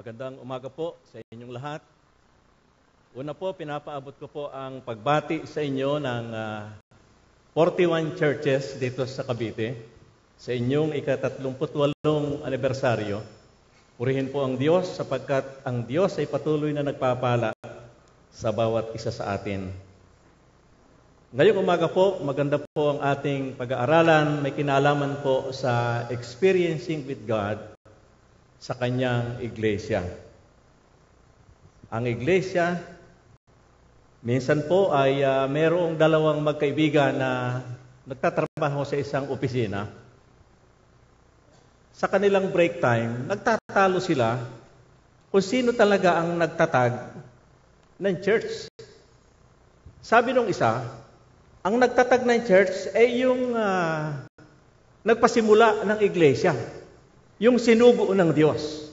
Magandang umaga po sa inyong lahat. Una po, pinapaabot ko po ang pagbati sa inyo ng 41 churches dito sa Cavite sa inyong ika-38 anibersaryo. Purihin po ang Diyos sapagkat ang Diyos ay patuloy na nagpapala sa bawat isa sa atin. Ngayong umaga po, maganda po ang ating pag-aaralan. May kinalaman po sa experiencing with God sa kanyang iglesia. Ang iglesia, minsan po ay mayroong dalawang magkaibigan na nagtatrabaho sa isang opisina. Sa kanilang break time, nagtatalo sila kung sino talaga ang nagtatag ng church. Sabi nung isa, ang nagtatag ng church ay yung nagpasimula ng iglesia. Yung sinugo ng Diyos.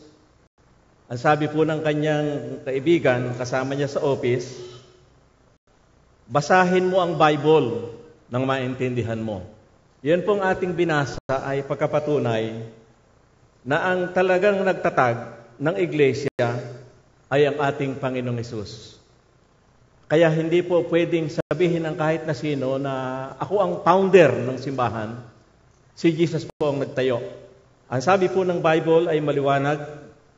Ang sabi po ng kanyang kaibigan, kasama niya sa office, basahin mo ang Bible nang maintindihan mo. Yan pong ating binasa ay pagkapatunay na ang talagang nagtatag ng iglesia ay ang ating Panginoong Hesus. Kaya hindi po pwedeng sabihin ng kahit na sino na ako ang founder ng simbahan. Si Jesus po ang nagtayo. Ang sabi po ng Bible ay maliwanag.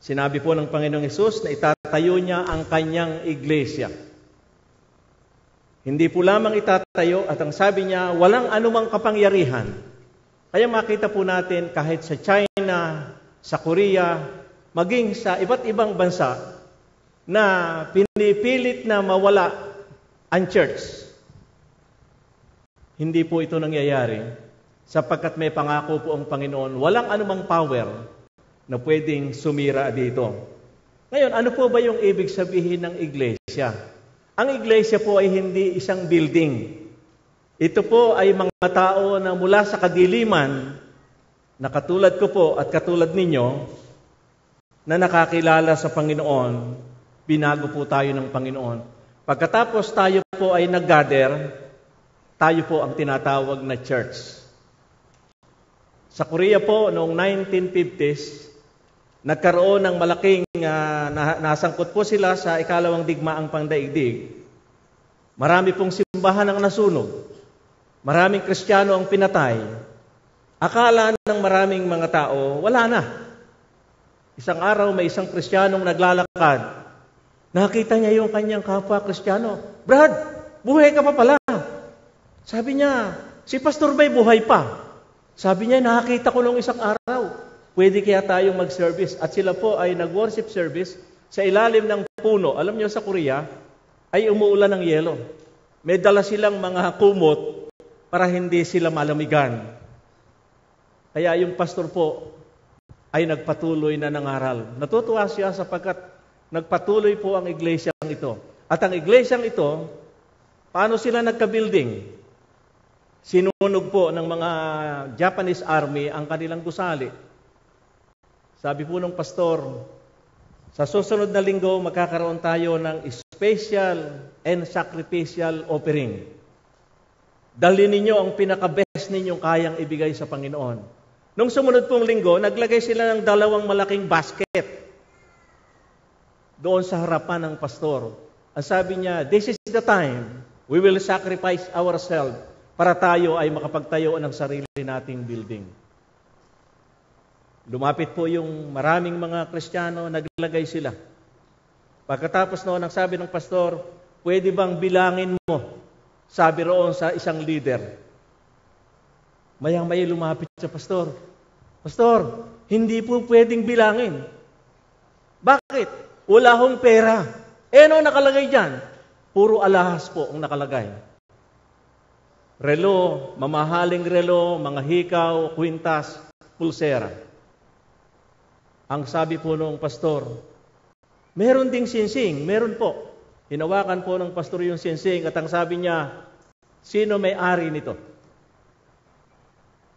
Sinabi po ng Panginoong Hesus na itatayo niya ang kanyang iglesia. Hindi po lamang itatayo at ang sabi niya, walang anumang kapangyarihan. Kaya makita po natin kahit sa China, sa Korea, maging sa iba't ibang bansa na pinipilit na mawala ang church. Hindi po ito nangyayari. Sapagkat may pangako po ang Panginoon, walang anumang power na pwedeng sumira dito. Ngayon, ano po ba yung ibig sabihin ng iglesia? Ang iglesia po ay hindi isang building. Ito po ay mga tao na mula sa kadiliman, na katulad ko po at katulad ninyo, na nakakilala sa Panginoon, binago po tayo ng Panginoon. Pagkatapos tayo po ay nag-gather, tayo po ang tinatawag na church. Sa Korea po, noong 1950s, nagkaroon ng malaking, nasangkot po sila sa ikalawang digmaang pangdaigdig. Marami pong simbahan ang nasunog. Maraming Kristiyano ang pinatay. Akala ng maraming mga tao, wala na. Isang araw, may isang Kristiyanong naglalakad. Nakita niya yung kanyang kapwa Kristiyano. Brad, buhay ka pa pala. Sabi niya, si Pastor Bay buhay pa. Sabi niya, nakakita ko nung isang araw. Pwede kaya tayong mag-service. At sila po ay nag-worship service sa ilalim ng puno. Alam niyo sa Korea, ay umuulan ng yelo. May dala silang mga kumot para hindi sila malamigan. Kaya yung pastor po ay nagpatuloy na nangaral. Natutuwa siya sapagkat nagpatuloy po ang iglesyang ito. At ang iglesyang ito, paano sila nagka-building? Sinunog po ng mga Japanese army ang kanilang gusali. Sabi po ng pastor, sa susunod na linggo, magkakaroon tayo ng special and sacrificial offering. Dalhin ninyo ang pinaka-best ninyong kayang ibigay sa Panginoon. Nung sumunod pong linggo, naglagay sila ng 2 malaking basket doon sa harapan ng pastor. Ang sabi niya, this is the time we will sacrifice ourselves para tayo ay makapagtayo ng sarili nating building. Lumapit po yung maraming mga Kristiyano, naglagay sila. Pagkatapos noon, nagsabi ng pastor, pwede bang bilangin mo? Sabi roon sa isang leader. Mayang-maya lumapit sa pastor. Pastor, hindi po pwedeng bilangin. Bakit? Wala hong pera. Ano nakalagay dyan? Puro alahas po ang nakalagay. Relo, mamahaling relo, mga hikaw, kwintas, pulsera. Ang sabi po ng pastor, meron ding sinsing, meron po. Hinawakan po ng pastor yung sinsing at ang sabi niya, sino may-ari nito?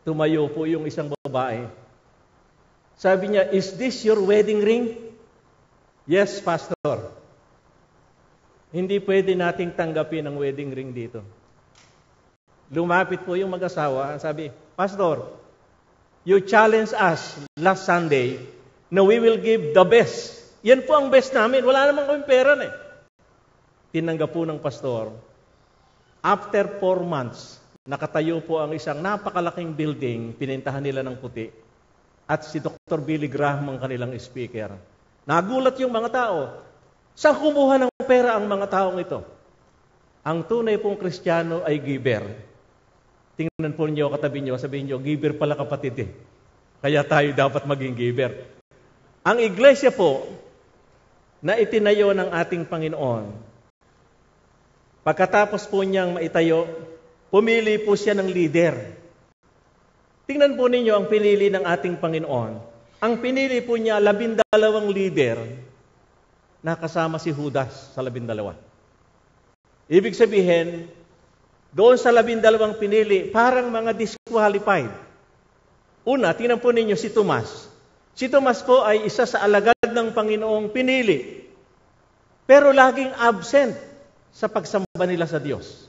Tumayo po yung isang babae. Sabi niya, is this your wedding ring? Yes, pastor. Hindi pwede nating tanggapin ang wedding ring dito. Lumapit po yung mag-asawa, sabi, Pastor, you challenged us last Sunday na we will give the best. Yan po ang best namin. Wala namang kaming pera na eh. Tinanggap po ng pastor. After 4 months, nakatayo po ang isang napakalaking building, pinintahan nila ng puti. At si Dr. Billy Graham ang kanilang speaker. Nagulat yung mga tao. Saan kumuha ng pera ang mga taong ito? Ang tunay pong Kristiyano ay giver. Tingnan po niyo katabi niyo, sabihin niyo, giver pala kapatid eh. Kaya tayo dapat maging giver. Ang iglesia po, na itinayo ng ating Panginoon, pagkatapos po niyang maitayo, pumili po siya ng leader. Tingnan po ninyo ang pinili ng ating Panginoon. Ang pinili po niya 12 leader na kasama si Judas sa 12. Ibig sabihin, doon sa 12 pinili, parang mga disqualified. Una, tingnan po ninyo si Tomas. Si Tomas po ay isa sa alagad ng Panginoong pinili. Pero laging absent sa pagsamba nila sa Diyos.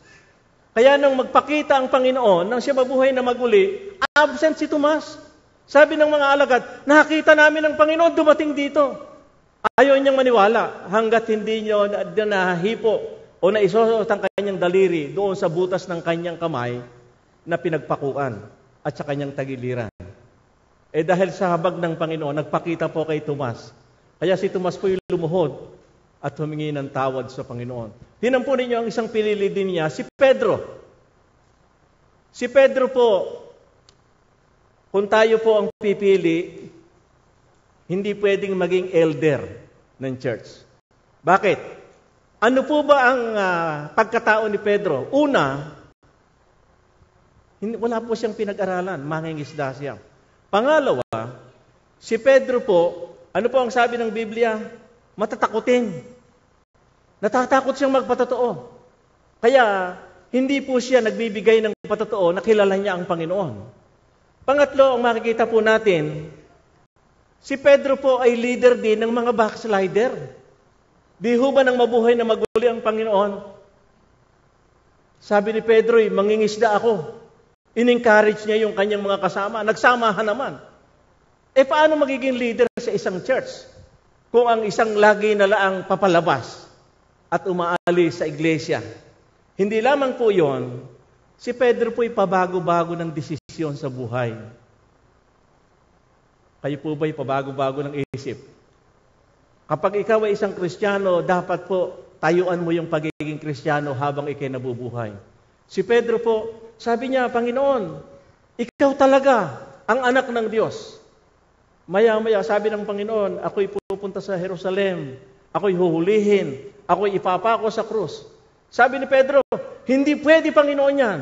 Kaya nang magpakita ang Panginoon, nang siya mabuhay na maguli, absent si Tomas. Sabi ng mga alagad, nakita namin ang Panginoon dumating dito. Ayaw niyang maniwala hanggat hindi niyo nahipo o naisuot ang kanyang daliri doon sa butas ng kanyang kamay na pinagpakuan at sa kanyang tagiliran. Dahil sa habag ng Panginoon, nagpakita po kay Tomas. Kaya si Tomas po yung lumuhod at humingi ng tawad sa Panginoon. Tinan po ninyo ang isang pinili din niya, si Pedro. Si Pedro po, kung tayo po ang pipili, hindi pwedeng maging elder ng church. Bakit? Ano po ba ang pagkatao ni Pedro? Una, wala po siyang pinag-aralan, mangingisda siya. Pangalawa, si Pedro po, ano po ang sabi ng Biblia? Matatakutin. Natatakot siyang magpatotoo. Kaya, hindi po siya nagbibigay ng patotoo na kilala niya ang Panginoon. Pangatlo, ang makikita po natin, si Pedro po ay leader din ng mga backslider. Di ho ba nang mabuhay na maguli ang Panginoon? Sabi ni Pedro, mangingisda ako. In-encourage niya yung kanyang mga kasama. Nagsamahan naman. Paano magiging leader sa isang church? Kung ang isang lagi na laang papalabas at umaalis sa iglesia. Hindi lamang po yon, si Pedro po'y pabago-bago ng desisyon sa buhay. Kayo po ba'y pabago-bago ng isip? Kapag ikaw ay isang Kristiyano, dapat po tayuan mo yung pagiging Kristiyano habang ikay nabubuhay. Si Pedro po, sabi niya, Panginoon, ikaw talaga ang anak ng Diyos. Maya-maya, sabi ng Panginoon, ako'y pupunta sa Jerusalem, ako'y huhulihin, ako'y ipapako sa krus. Sabi ni Pedro, hindi pwede, Panginoon yan.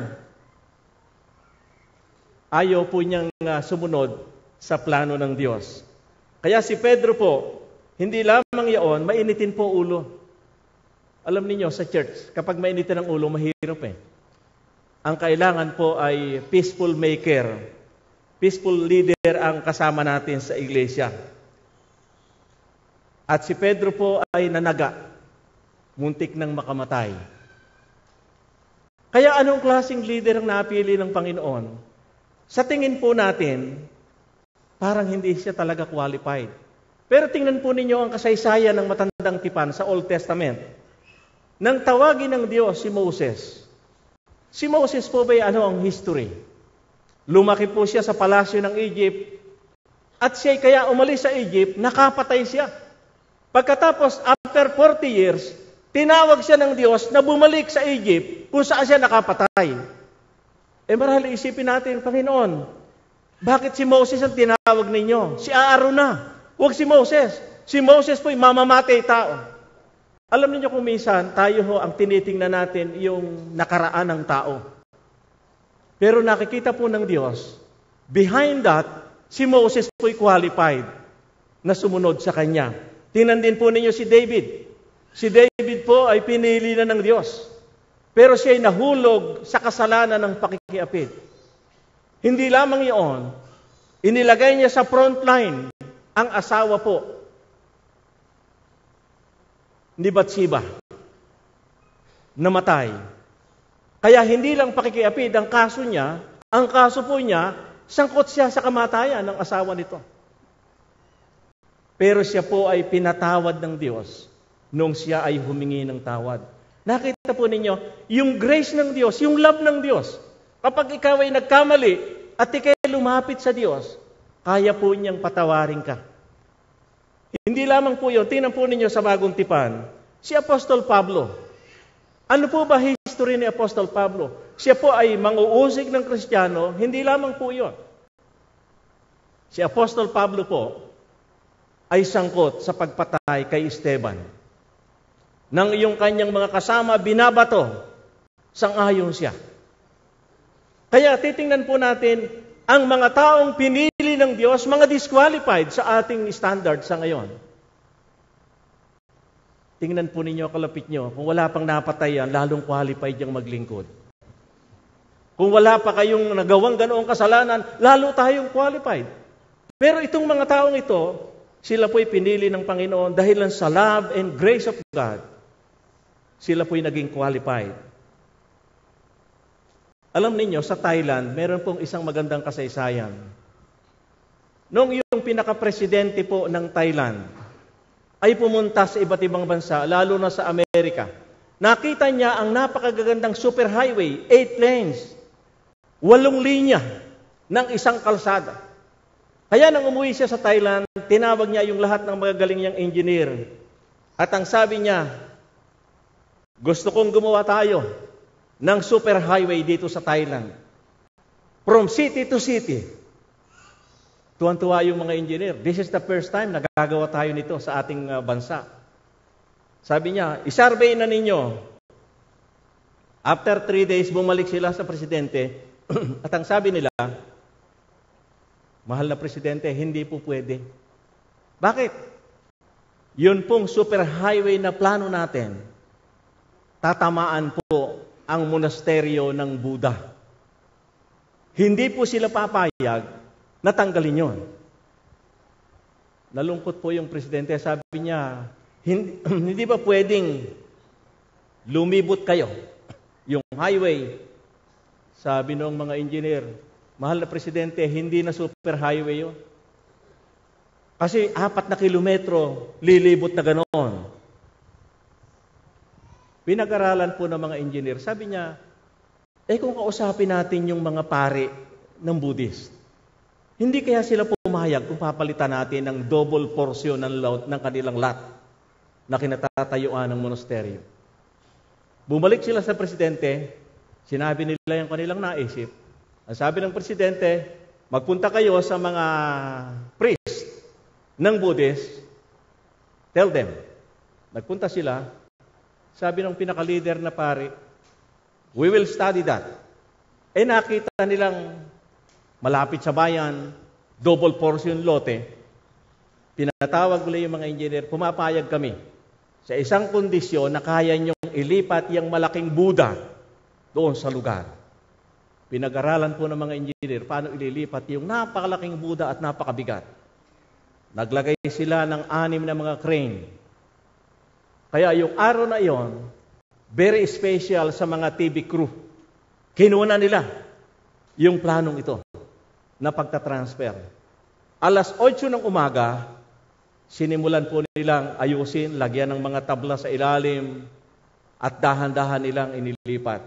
Ayaw po niyang sumunod sa plano ng Diyos. Kaya si Pedro po, hindi lamang yaon, mainitin po ulo. Alam niyo sa church, kapag mainitin ang ulo, mahirap eh. Ang kailangan po ay peaceful maker. Peaceful leader ang kasama natin sa iglesia. At si Pedro po ay nanaga. Muntik nang makamatay. Kaya anong klaseng leader ang napili ng Panginoon? Sa tingin po natin, parang hindi siya talaga qualified. Pero tingnan po ninyo ang kasaysayan ng matandang tipan sa Old Testament. Nang tawagin ng Diyos si Moses. Si Moses po ba'y ang history? Lumaki po siya sa palasyo ng Egypt. At siya kaya umalis sa Egypt, nakapatay siya. Pagkatapos, after 40 years, tinawag siya ng Diyos na bumalik sa Egypt kung saan siya nakapatay. Marahil isipin natin, Panginoon, bakit si Moses ang tinawag ninyo? Si Aaron na. Huwag si Moses. Si Moses po'y mamamatay tao. Alam niyo kung minsan, tayo ho ang tinitingnan natin yung nakaraan ng tao. Pero nakikita po ng Diyos, behind that, si Moses po'y qualified na sumunod sa kanya. Tingnan din po ninyo si David. Si David po ay pinili na ng Diyos. Pero siya'y nahulog sa kasalanan ng pakikiapid. Hindi lamang iyon, inilagay niya sa front line ang asawa po ni Bathsheba, namatay. Kaya hindi lang pakikiapid ang kaso niya, ang kaso po niya, sangkot siya sa kamatayan ng asawa nito. Pero siya po ay pinatawad ng Diyos nung siya ay humingi ng tawad. Nakita po ninyo, yung grace ng Diyos, yung love ng Diyos. Kapag ikaw ay nagkamali at ikay lumapit sa Diyos, kaya po niyang patawarin ka. Hindi lamang po yun. Tingnan po ninyo sa Bagong Tipan, si Apostol Pablo. Ano po ba history ni Apostol Pablo? Siya po ay manguusig ng Kristiyano, hindi lamang po yun. Si Apostol Pablo po ay sangkot sa pagpatay kay Esteban. Nang iyong kanyang mga kasama binabato, sang-ayon siya. Kaya titingnan po natin ang mga taong pinili ng Diyos, mga disqualified sa ating standard sa ngayon. Tingnan po ninyo, kalapit nyo, kung wala pang napatayan, lalong qualified yung maglingkod. Kung wala pa kayong nagawang ganoong kasalanan, lalo tayong qualified. Pero itong mga taong ito, sila po'y pinili ng Panginoon dahil lang sa love and grace of God, sila po'y naging qualified. Alam ninyo, sa Thailand, meron pong isang magandang kasaysayan. Noong yung pinaka-presidente po ng Thailand ay pumunta sa iba't ibang bansa, lalo na sa Amerika, nakita niya ang napakagagandang superhighway, 8 lanes, 8 linya ng isang kalsada. Kaya nang umuwi siya sa Thailand, tinawag niya yung lahat ng magagaling niyang engineer. At ang sabi niya, gusto kong gumawa tayo ng superhighway dito sa Thailand. From city to city. Tuwan-tuwa yung mga engineer. This is the first time na gagawa tayo nito sa ating bansa. Sabi niya, isurvey na ninyo. After 3 days, bumalik sila sa presidente. At ang sabi nila, mahal na presidente, hindi po pwede. Bakit? Yun pong superhighway na plano natin, tatamaan po ang monasteryo ng Buddha. Hindi po sila papayag na tanggalin yun. Nalungkot po yung presidente. Sabi niya, hindi ba pwedeng lumibot kayo? Yung highway, sabi ng mga engineer, mahal na presidente, hindi na superhighway yun. Kasi 4 na kilometro, lilibot na ganoon. Pinag-aralan po ng mga engineer. Sabi niya, kung kausapin natin yung mga pari ng Buddhist, hindi kaya sila pumayag kung papalitan natin ng double portion ng kanilang lot na kinatatayuan ng monasteryo. Bumalik sila sa presidente, sinabi nila yung kanilang naisip. Ang sabi ng presidente, magpunta kayo sa mga priest ng Buddhist, tell them. Nagpunta sila, sabi ng pinaka-leader na pari, we will study that. Nakita nilang malapit sa bayan, double portion lote. Pinatawag nila yung mga engineer, pumapayag kami sa isang kondisyon na kaya niyong ilipat yung malaking Buddha doon sa lugar. Pinag-aralan po ng mga engineer paano ililipat yung napakalaking Buddha at napakabigat. Naglagay sila ng 6 na mga crane. Kaya yung araw na yon, very special sa mga TV crew. Kinuha nila yung planong ito na pagtatransfer. 8:00 ng umaga, sinimulan po nilang ayusin, lagyan ng mga tabla sa ilalim at dahan-dahan nilang inilipat.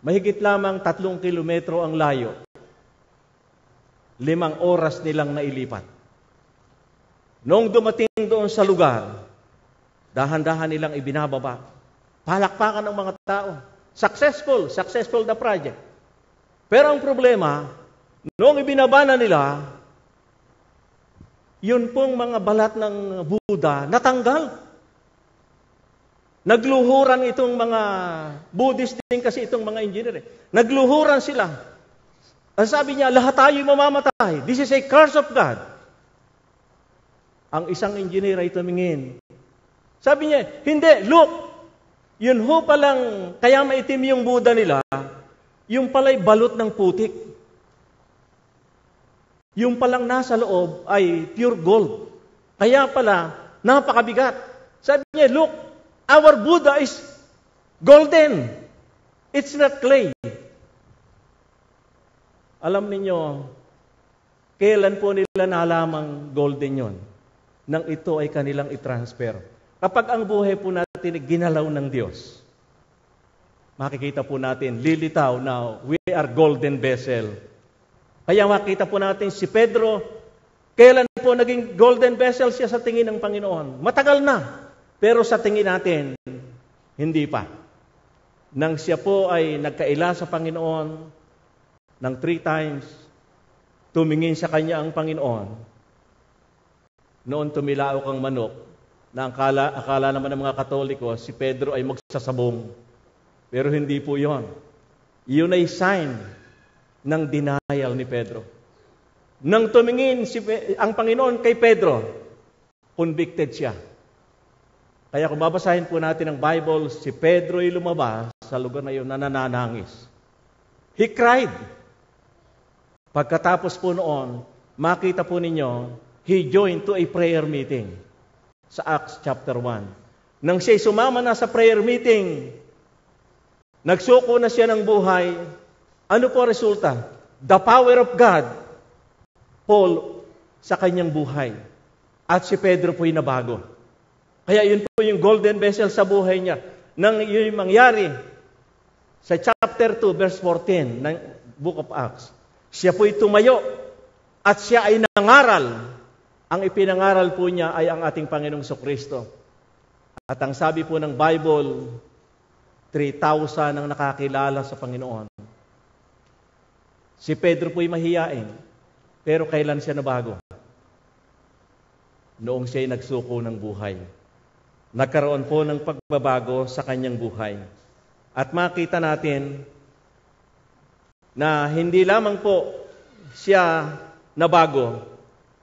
Mahigit lamang 3 kilometro ang layo. 5 oras nilang nailipat. Noong dumating doon sa lugar, dahan-dahan nilang ibinababa. Palakpakan ng mga tao. Successful the project. Pero ang problema, noong ibinaba na nila, yun pong mga balat ng Buddha natanggal. Nagluhuran itong mga Buddhist din kasi itong mga engineer. Nagluhuran sila. Ang sabi niya, lahat tayo mamamatay. This is a curse of God. Ang isang engineer ay tumingin. Sabi niya, hindi, look, yun ho palang, kaya maitim yung Buddha nila, yung pala'y balot ng putik. Yung palang nasa loob ay pure gold. Kaya pala, napakabigat. Sabi niya, look, our Buddha is golden. It's not clay. Alam ninyo, Kailan po nila nalamang golden yon? Nang ito ay kanilang i-transfer. Kapag ang buhay po natin ay ginalaw ng Diyos, makikita po natin, lilitaw na we are golden vessel. Kaya makita po natin si Pedro, kailan po naging golden vessel siya sa tingin ng Panginoon? Matagal na. Pero sa tingin natin, hindi pa. Nang siya po ay nagkaila sa Panginoon ng 3 times, tumingin sa kanya ang Panginoon. Noon tumilaok ang manok, na akala naman ng mga Katoliko, si Pedro ay magsasabong. Pero hindi po yon. Yun ay sign ng denial ni Pedro. Nang tumingin ang Panginoon kay Pedro, convicted siya. Kaya kung babasahin po natin ang Bible, si Pedro ay lumabas sa lugar na yun na nananangis. He cried. Pagkatapos po noon, makita po ninyo, he joined to a prayer meeting sa Acts chapter 1. Nang siya'y sumama na sa prayer meeting, nagsuko na siya ng buhay, ano po resulta? The power of God, Paul, sa kanyang buhay. At si Pedro po'y nabago. Kaya yun po yung golden vessel sa buhay niya. Nang yun mangyari, sa chapter 2, verse 14 ng Book of Acts, siya po'y tumayo at siya ay nangaral. Ang ipinangaral po niya ay ang ating Panginoong Kristo. At ang sabi po ng Bible, 3,000 ang nakakilala sa Panginoon. Si Pedro po'y mahiyain, pero kailan siya nabago? Noong siya'y nagsuko ng buhay. Nagkaroon po ng pagbabago sa kanyang buhay. At makita natin na hindi lamang po siya nabago.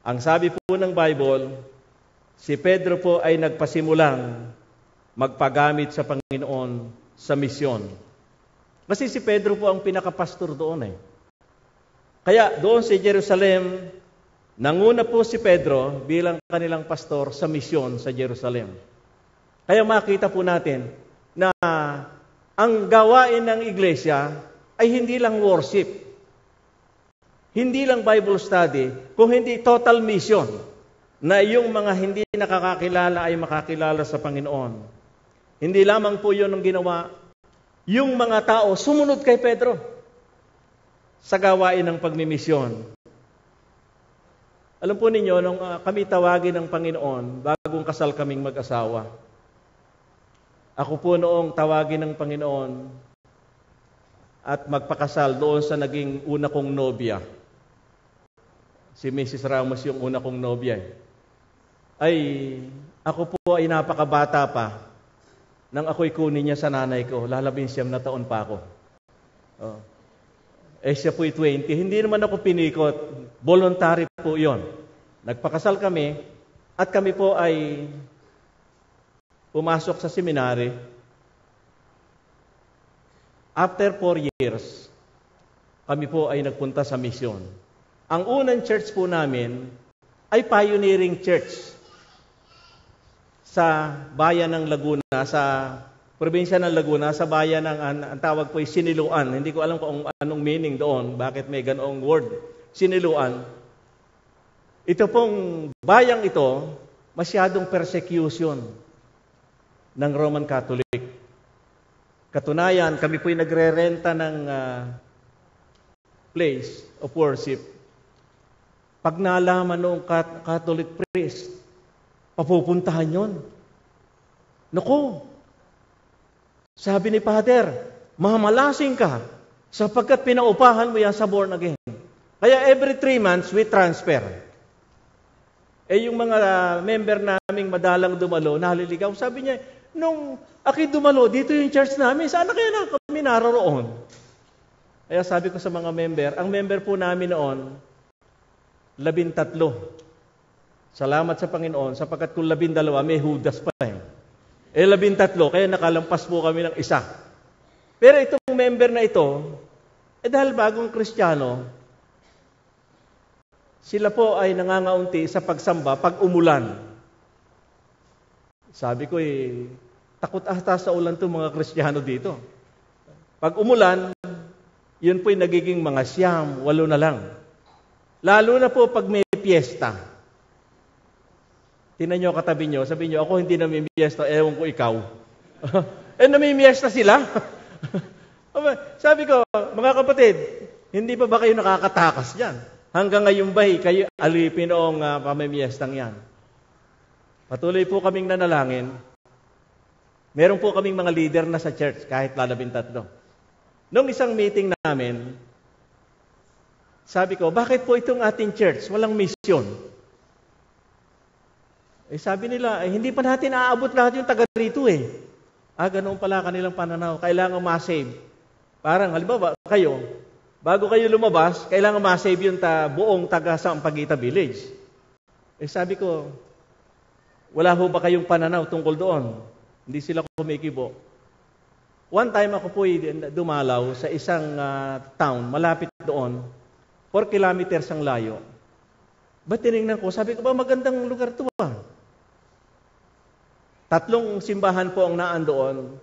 Ang sabi po ng Bible, si Pedro po ay nagpasimulang magpagamit sa Panginoon sa misyon. Kasi si Pedro po ang pinakapastor doon eh. Kaya doon sa Jerusalem, nanguna po si Pedro bilang kanilang pastor sa misyon sa Jerusalem. Kaya makita po natin na ang gawain ng iglesia ay hindi lang worship, hindi lang Bible study, kung hindi total mission na yung mga hindi nakakakilala ay makakilala sa Panginoon. Hindi lamang po yun ang ginawa. Yung mga tao sumunod kay Pedro sa gawain ng pagmimisyon. Alam po ninyo, nung kami tawagin ng Panginoon, bagong kasal kaming mag-asawa, ako po noong tawagin ng Panginoon at magpakasal doon sa naging una kong nobya. Si Mrs. Ramos yung una kong nobya. Ay, ako po ay napakabata pa nang ako'y kunin niya sa nanay ko. Lalabing 9 na taon pa ako. Oh. Siya po'y 20. Hindi naman ako pinikot. Voluntary po yon. Nagpakasal kami at kami po ay pumasok sa seminary. After 4 years, kami po ay nagpunta sa misyon. Ang unang church po namin ay pioneering church sa bayan ng Laguna, sa probinsya ng Laguna, sa bayan ng, ang tawag po ay Siniluan. Hindi ko alam kung anong meaning doon, bakit may ganoong word, Siniluan. Ito pong bayang ito, masyadong persecution ng Roman Catholic. Katunayan, kami po'y nagre-renta ng place of worship. Pag nalaman noong Catholic priest, papupuntahan yon. Naku, sabi ni Father, mamalasing ka sapagkat pinaupahan mo yan sa born again. Kaya every 3 months, we transfer. Yung mga member naming madalang dumalo, naliligaw, sabi niya, nung ako'y dumalo, dito yung church namin, saan na kaya na kami naroon? Kaya sabi ko sa mga member, ang member po namin noon, 13. Salamat sa Panginoon, sapagkat kung 12, may Judas pa eh. 13, kaya nakalampas po kami ng 1. Pero itong member na ito, dahil bagong Kristiyano, sila po ay nangangaunti sa pagsamba pag umulan. Sabi ko takot ata sa ulan itong mga Kristiyano dito. Pag umulan, yun po'y nagiging mga 9, 8 na lang. Lalo na po pag may piyesta. Tingnan nyo katabi nyo, sabihin nyo, ako hindi namimiesta, ewan ko ikaw. Namimiesta sila. Sabi ko, mga kapatid, hindi pa ba kayo nakakatakas dyan? Hanggang ngayon ba'y kayo alipin noong pamimiestang yan? Patuloy po kaming nanalangin. Meron po kaming mga leader na sa church, kahit 13. Noong isang meeting namin, sabi ko, bakit po itong ating church walang misyon? Sabi nila, hindi pa natin aabot lahat yung taga rito eh. Ganoon pala kanilang pananaw. Kailangan ma-save. Parang, halimbawa, kayo, bago kayo lumabas, kailangan ma-save yung buong taga Sampaguita Village. Sabi ko, wala ho ba kayong pananaw tungkol doon? Hindi sila kumikibo. One time ako po dumalaw sa isang town, malapit doon, 4 kilometers ang layo. Ba't tinignan ko? Sabi ko, ba magandang lugar to ah. 3 simbahan po ang naan doon.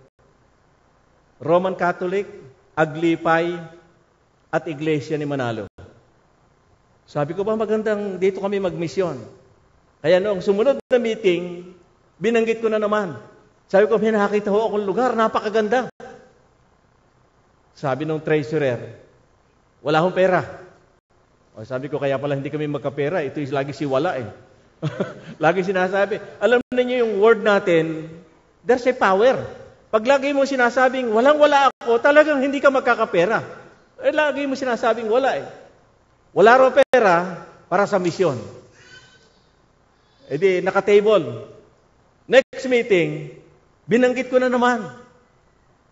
Roman Catholic, Aglipay, at Iglesia ni Manalo. Sabi ko ba magandang dito kami magmisyon. Kaya noong sumunod na meeting, binanggit ko na naman. Sabi ko, may nakakita ho akong lugar, napakaganda. Sabi nung treasurer, wala akong pera. Sabi ko, kaya pala hindi kami magkapera, ito is lagi siwala eh. Lagi sinasabi. Alam niyo yung word natin, there's a power. Pag lagi mo sinasabing, walang-wala ako, talagang hindi ka magkakapera. Lagi mo sinasabing wala eh. Wala raw pera para sa misyon. Di, naka-table. Next meeting, binanggit ko na naman.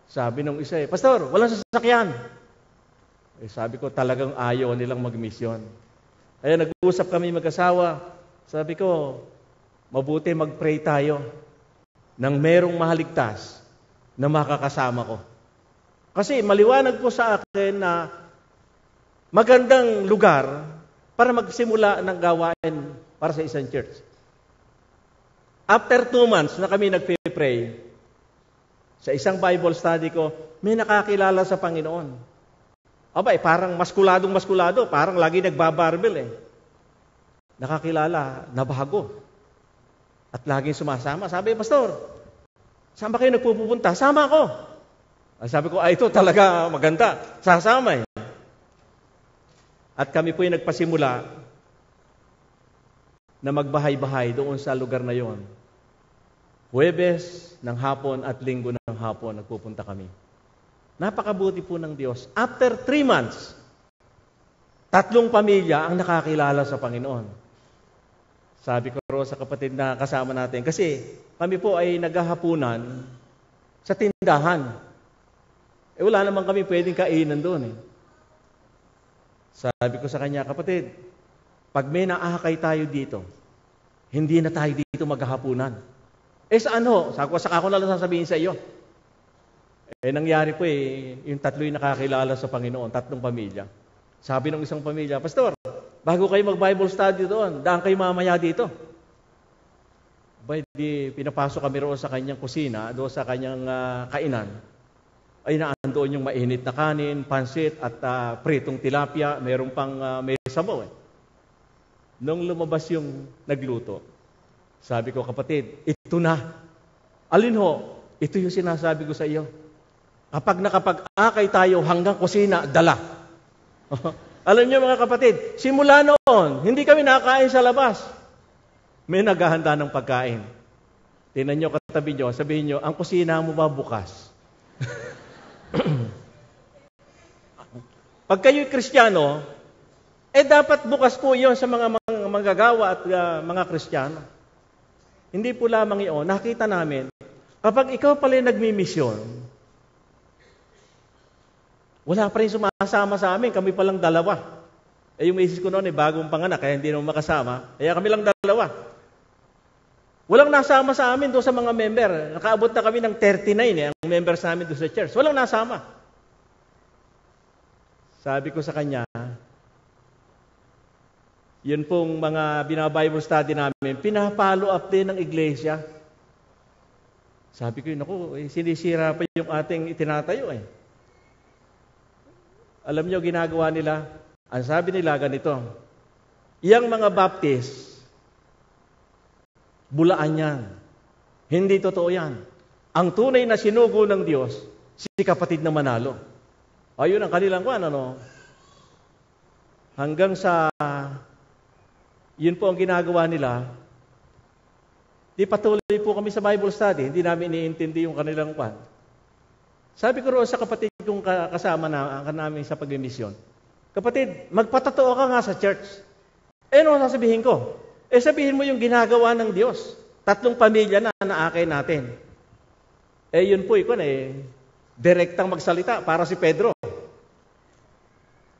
Sabi nung isa Pastor, walang sasakyan. Sabi ko, talagang ayaw nilang magmisyon. Kaya nag-uusap kami mag-asawa. Sabi ko, mabuti mag-pray tayo nang merong mahaligtas na makakasama ko. Kasi maliwanag po sa akin na magandang lugar para magsimula ng gawain para sa isang church. After 2 months na kami nagpe-pray, sa isang Bible study ko, may nakakilala sa Panginoon. Parang maskulado, parang lagi nagbabarbel eh. Nakakilala, nabago. At laging sumasama. Sabi, Pastor, saan ba kayo nagpupunta? Sama ako. Sabi ko, ito talaga maganda. Sasama eh. At kami po yung nagpasimula na magbahay-bahay doon sa lugar na yon. Huwebes ng hapon at Linggo ng hapon, nagpupunta kami. Napakabuti po ng Diyos. After 3 months, 3 pamilya ang nakakilala sa Panginoon. Sabi ko sa kapatid na kasama natin, kasi kami po ay naghahapunan sa tindahan. Wala naman kami pwedeng kainan doon eh. Sabi ko sa kanya, kapatid, pag may naahakay tayo dito, hindi na tayo dito maghahapunan. Saan ho? Saka ko na lang sasabihin sa iyo. Nangyari po yung 3 yung nakakilala sa Panginoon, 3 pamilya. Sabi ng isang pamilya, Pastor, bago kayo mag-Bible study doon, daan kayo mamaya dito. Di pinapasok kami roon sa kanyang kusina, doon sa kanyang kainan. Ay naandoon yung mainit na kanin, pansit at pritong tilapia, meron pang may sabaw eh. Nung lumabas yung nagluto, sabi ko, kapatid, ito na. Alin ho? Ito yung sinasabi ko sa iyo. Kapag nakapag-akay tayo hanggang kusina, dala. Alam niyo mga kapatid, simula noon, hindi kami nakakain sa labas. May naghahanda ng pagkain. Tingnan niyo katabi niyo, sabihin niyo, ang kusina mo ba bukas? Pag kayo'y Kristiyano, dapat bukas po yon sa mga manggagawa at mga Kristiyano. Hindi po lamang iyon. Nakita namin, kapag ikaw pala nagmimisyon, wala pa rin sumasama sa amin, kami palang 2. Yung misis ko noon bagong panganak, kaya hindi naman makasama. Kaya kami lang 2. Walang nasama sa amin doon sa mga member. Nakaabot na kami ng 39 ang members namin doon sa church. Walang nasama. Sabi ko sa kanya, yun pong mga bina-Bible study namin, pinapalo up din ng iglesia. Sabi ko, sinisira pa yung ating itinatayo eh. Alam niyo, ginagawa nila, ang sabi nila ganito, Yang mga Baptist, bulaan yan. Hindi totoo yan. Ang tunay na sinugo ng Diyos, si kapatid na Manalo. Ayun ang kanilang hanggang sa yun po ang ginagawa nila. Di patuloy po kami sa Bible study, hindi namin iniintindi yung kanilang Sabi ko roon sa kapatid kong kasama namin sa pagmimisyon, kapatid, magpatotoo ka nga sa church. Ano sasabihin ko? Sabihin mo yung ginagawa ng Diyos. 3 pamilya na naakin natin. Yun po, direktang magsalita para si Pedro.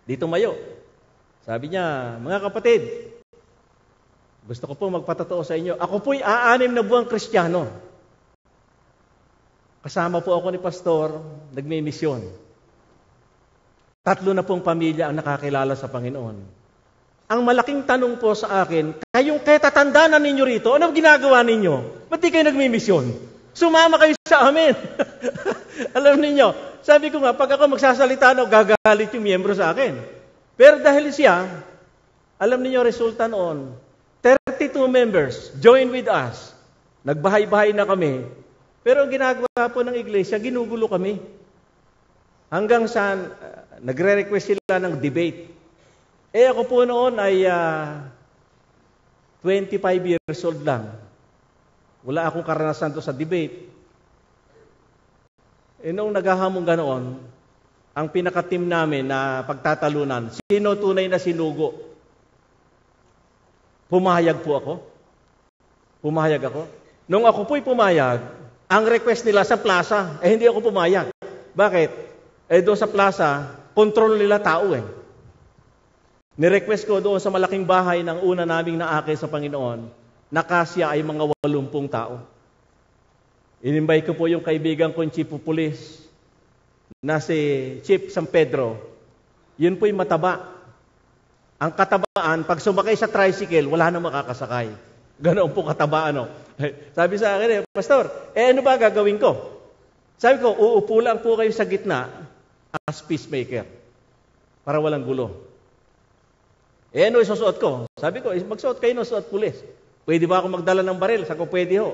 Dito mayo. Sabi niya, mga kapatid, gusto ko po magpatotoo sa inyo. Ako po'y 6 na buwang Kristiyano. Kasama po ako ni Pastor, nagmimisyon. 3 na pong pamilya ang nakakilala sa Panginoon. Ang malaking tanong po sa akin, kayong katatanda na ninyo rito, anong ginagawa ninyo? Ba't di kayo nagmimisyon? Sumama kayo sa amin. Alam ninyo, sabi ko nga, pag ako magsasalita, gagalit yung miyembro sa akin. Pero dahil siya, alam ninyo, resulta noon, 32 members join with us. Nagbahay-bahay na kami. Pero ang ginagawa po ng iglesia, ginugulo kami. Hanggang sa nagre-request sila ng debate. Ako po noon ay 25 years old lang. Wala akong karanasan to sa debate. Noong naghahamong ganoon, ang pinaka-team namin na pagtatalunan, sino tunay na sinugo? Pumayag po ako. Pumayag ako. Nung ako po'y pumayag, ang request nila sa plaza, hindi ako pumayag. Bakit? Doon sa plaza, control nila tao Nirequest ko doon sa malaking bahay ng una naming naakay sa Panginoon, na kasya ay mga 80 tao. Inimbay ko po yung kaibigan kong Chief of Police, na si Chief San Pedro. Yun po'y mataba. Ang katabaan, pag sumakay sa tricycle, wala nang makakasakay. Ganoon po kataba, Sabi sa akin, Pastor, ano ba gagawin ko? Sabi ko, uupo lang po kayo sa gitna as peacemaker para walang gulo. Ano isusuot ko? Sabi ko, magsuot kayo ng suot pulis. Pwede ba ako magdala ng baril? Sabi ko, pwede ho.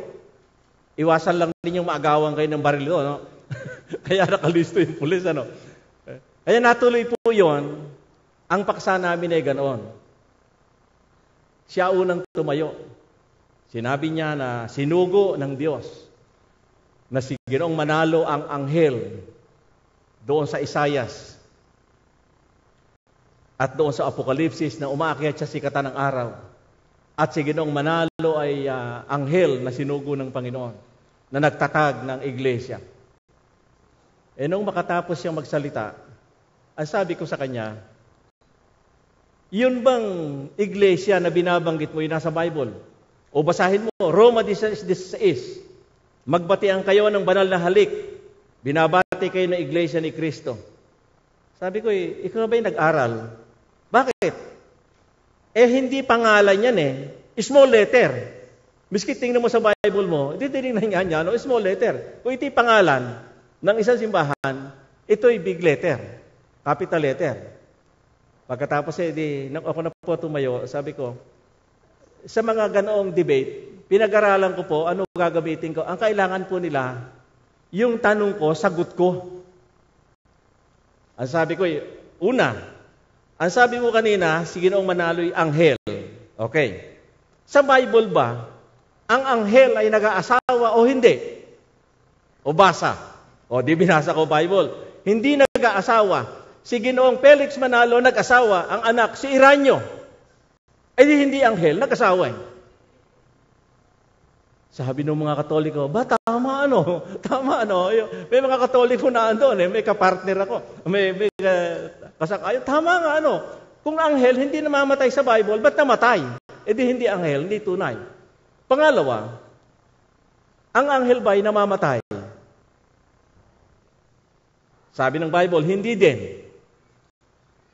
Iwasan lang ninyong maagawan kayo ng baril doon, Kaya nakalisto yung pulis, Kaya natuloy po yon. Ang paksa namin ay ganoon. Siya unang tumayo. Sinabi niya na sinugo ng Diyos na si Ginoong Manalo ang anghel doon sa Isayas at doon sa Apokalipsis na umaakyat siya sikatan ng araw. At si Ginoong Manalo ay anghel na sinugo ng Panginoon na nagtatag ng iglesia. Nung makatapos siyang magsalita, ang sabi ko sa kanya, yun bang iglesia na binabanggit mo yung nasa Bible? O basahin mo, Roma 16:16, magbatian kayo ng banal na halik, binabati kayo ng iglesia ni Kristo. Sabi ko, ikaw ba yung nag-aral? Bakit? Hindi pangalan yan Small letter. Miski tingnan mo sa Bible mo, hindi tinignan niya, small letter. Kung ito'y pangalan ng isang simbahan, ito'y big letter, capital letter. Pagkatapos ako na po tumayo, sabi ko, sa mga ganoong debate, pinag-aralan ko po, ano gagamitin ko. Ang kailangan po nila, yung tanong ko, sagot ko. Ang sabi ko, ang sabi mo kanina, si Ginoong Manalo'y anghel. Okay. Sa Bible ba, ang anghel ay nag-aasawa o hindi? O basa? O di binasa ko Bible. Hindi nag-aasawa. Si Ginoong Felix Manalo nag-asawa, ang anak, si Iranyo. Hindi anghel, nag-asawa Sabi ng mga Katoliko, tama Tama May mga Katoliko na andon may kapartner ako. May kasakayo. Tama nga Kung anghel hindi namamatay sa Bible, ba't namatay? Hindi anghel, hindi tunay. Pangalawa, ang anghel ba ay namamatay? Sabi ng Bible, hindi din.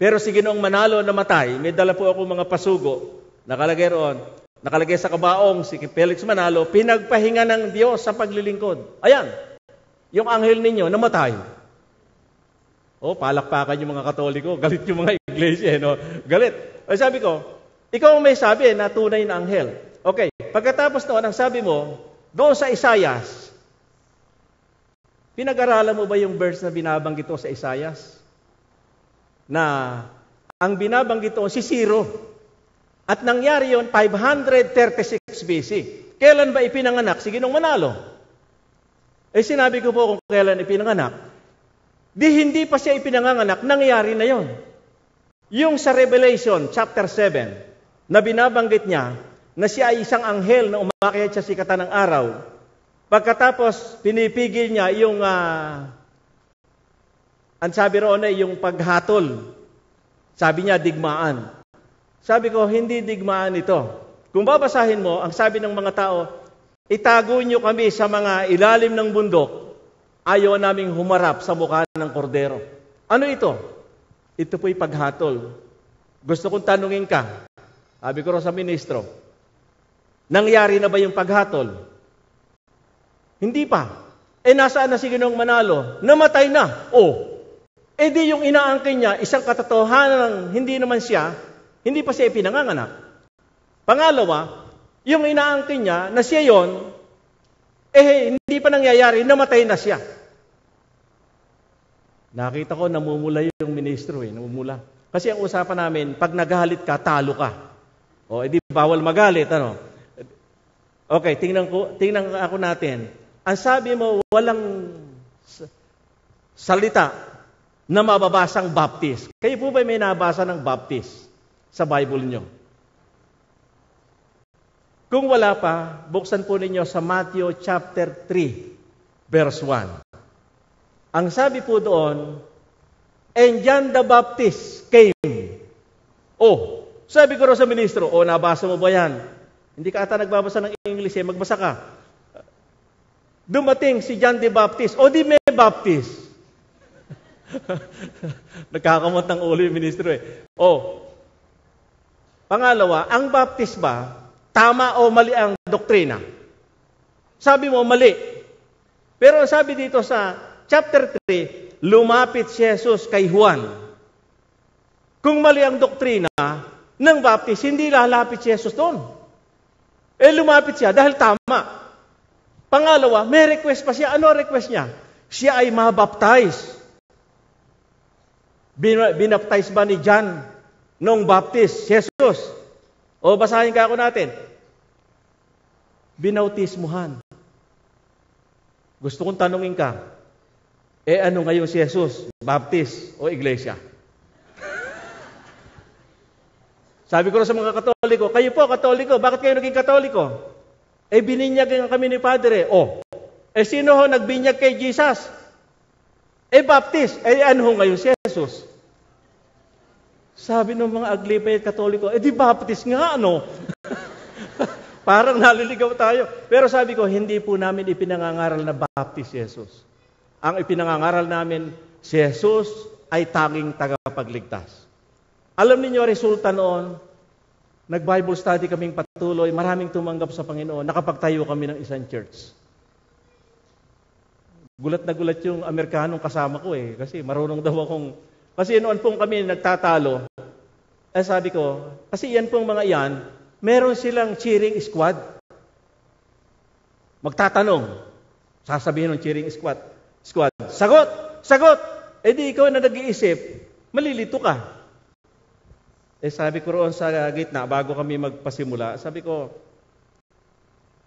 Pero si Ginoong Manalo namatay, may dala po ako mga pasugo, nakalagay sa kabaong si Felix Manalo, pinagpahinga ng Diyos sa paglilingkod. Ayan, yung anghel ninyo namatay. Palakpakan yung mga Katoliko, galit yung mga iglesia, Galit. Sabi ko, Ikaw ang may sabi na tunay na anghel. Okay, pagkatapos noon, ang sabi mo, doon sa Isaias, pinag-aralan mo ba yung verse na binabanggit ito sa Isaias? Na ang binabanggit ito, si Ciro. At nangyari yon 536 BC. Kailan ba ipinanganak si Ginoong Manalo? Sinabi ko po kung kailan ipinanganak. Hindi pa siya ipinanganak, nangyari na yon. Yung sa Revelation chapter 7, na binabanggit niya na siya ay isang anghel na umakyat sa sikatan ng araw. Pagkatapos, pinipigil niya yung, ang sabi roon ay yung paghatol. Sabi niya, digmaan. Sabi ko, hindi digmaan ito. Kung babasahin mo, ang sabi ng mga tao, itago niyo kami sa mga ilalim ng bundok, ayaw naming humarap sa mukha ng kordero. Ano ito? Ito po'y paghatol. Gusto kong tanungin ka, sabi ko sa ministro, nangyari na ba yung paghatol? Hindi pa. Nasaan na si Ginoong Manalo? Namatay na. Di yung inaangkin niya, isang katotohanan hindi naman siya, hindi pa siya ipinanganganak. Pangalawa, yung inaangkin niya na siya yon, hindi pa nangyayari, namatay na siya. Nakita ko, namumula yung ministro namumula. Kasi ang usapan namin, pag nagalit ka, talo ka. Di bawal magalit, ano? Okay, tingnan ako natin. Ang sabi mo, walang salita na mababasang baptist. Kayo po ba may nabasa ng baptist sa Bible nyo? Kung wala pa, buksan po ninyo sa Matthew chapter 3, verse 1. Ang sabi po doon, and John the Baptist came. Sabi ko sa ministro, nabasa mo ba yan? Hindi ka ata nagbabasa ng English, magbasa ka. Dumating si John the Baptist, di may Baptist. Nagkakamot ng ulo yung ministro Pangalawa, ang Baptist ba, tama o mali ang doktrina? Sabi mo, mali. Pero sabi dito sa chapter 3, lumapit si Jesus kay Juan. Kung mali ang doktrina ng Baptist, hindi lalapit si Jesus doon. Lumapit siya dahil tama. Pangalawa, may request pa siya. Ano request niya? Siya ay mabaptize. Binaptize ba ni John nung Baptist, Jesus? Basahin ka ako natin. Binautismuhan. Gusto kong tanungin ka, ano ngayon si Jesus? Baptist o Iglesia? Sabi ko sa mga Katoliko, kayo po Katoliko, bakit kayo naging Katoliko? Bininyagan kami ni Padre. Sino ho nagbinyag kay Jesus? Baptist. Ano ho ngayon si Jesus? Sabi ng mga Aglipay at Katoliko, di Baptist nga, ano? Parang naliligaw tayo. Pero sabi ko, hindi po namin ipinangangaral na Baptist si Jesus. Ang ipinangangaral namin, si Jesus ay tanging tagapagligtas. Alam niyo, resulta noon, nag-Bible study kaming patuloy, maraming tumanggap sa Panginoon, nakapagtayo kami ng isang church. Gulat na gulat yung Amerikanong kasama ko kasi marunong daw akong, kasi noon pong kami nagtatalo, sabi ko, kasi yan pong mga yan, meron silang cheering squad. Magtatanong, sasabihin ng cheering squad, sagot! Di ikaw na nag-iisip, malilito ka. Sabi ko roon sa gitna, bago kami magpasimula, sabi ko,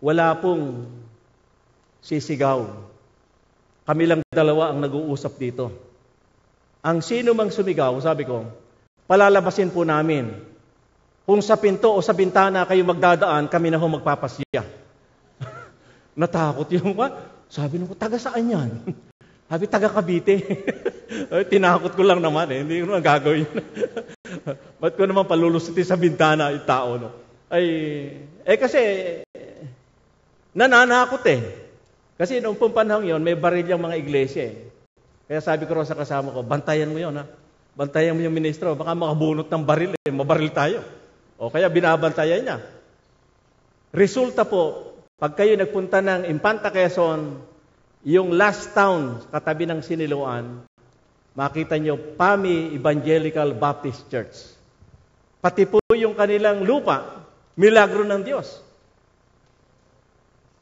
wala pong sisigaw. Kami lang dalawa ang nag-uusap dito. Ang sino mang sumigaw, sabi ko, palalabasin po namin. Kung sa pinto o sa bintana kayo magdadaan, kami na ho magpapasya. Natakot yung sabi ko, taga saan yan? Sabi, taga Cavite. Tinakot ko lang naman hindi ko naman gagawin. Ba't ko naman palulusutin sa bintana yung tao, no? Kasi, nananakot Kasi noong pong panahon yun, may baril yung mga iglesia Kaya sabi ko rin sa kasama ko, bantayan mo yun, ha? Bantayan mo yung ministro, baka makabunot ng baril, mabaril tayo. Kaya binabantayan niya. Resulta po, pag kayo nagpunta ng Infanta Quezon, yung last town, katabi ng Siniloan, makita nyo, PAMI Evangelical Baptist Church. Pati po yung kanilang lupa, milagro ng Diyos.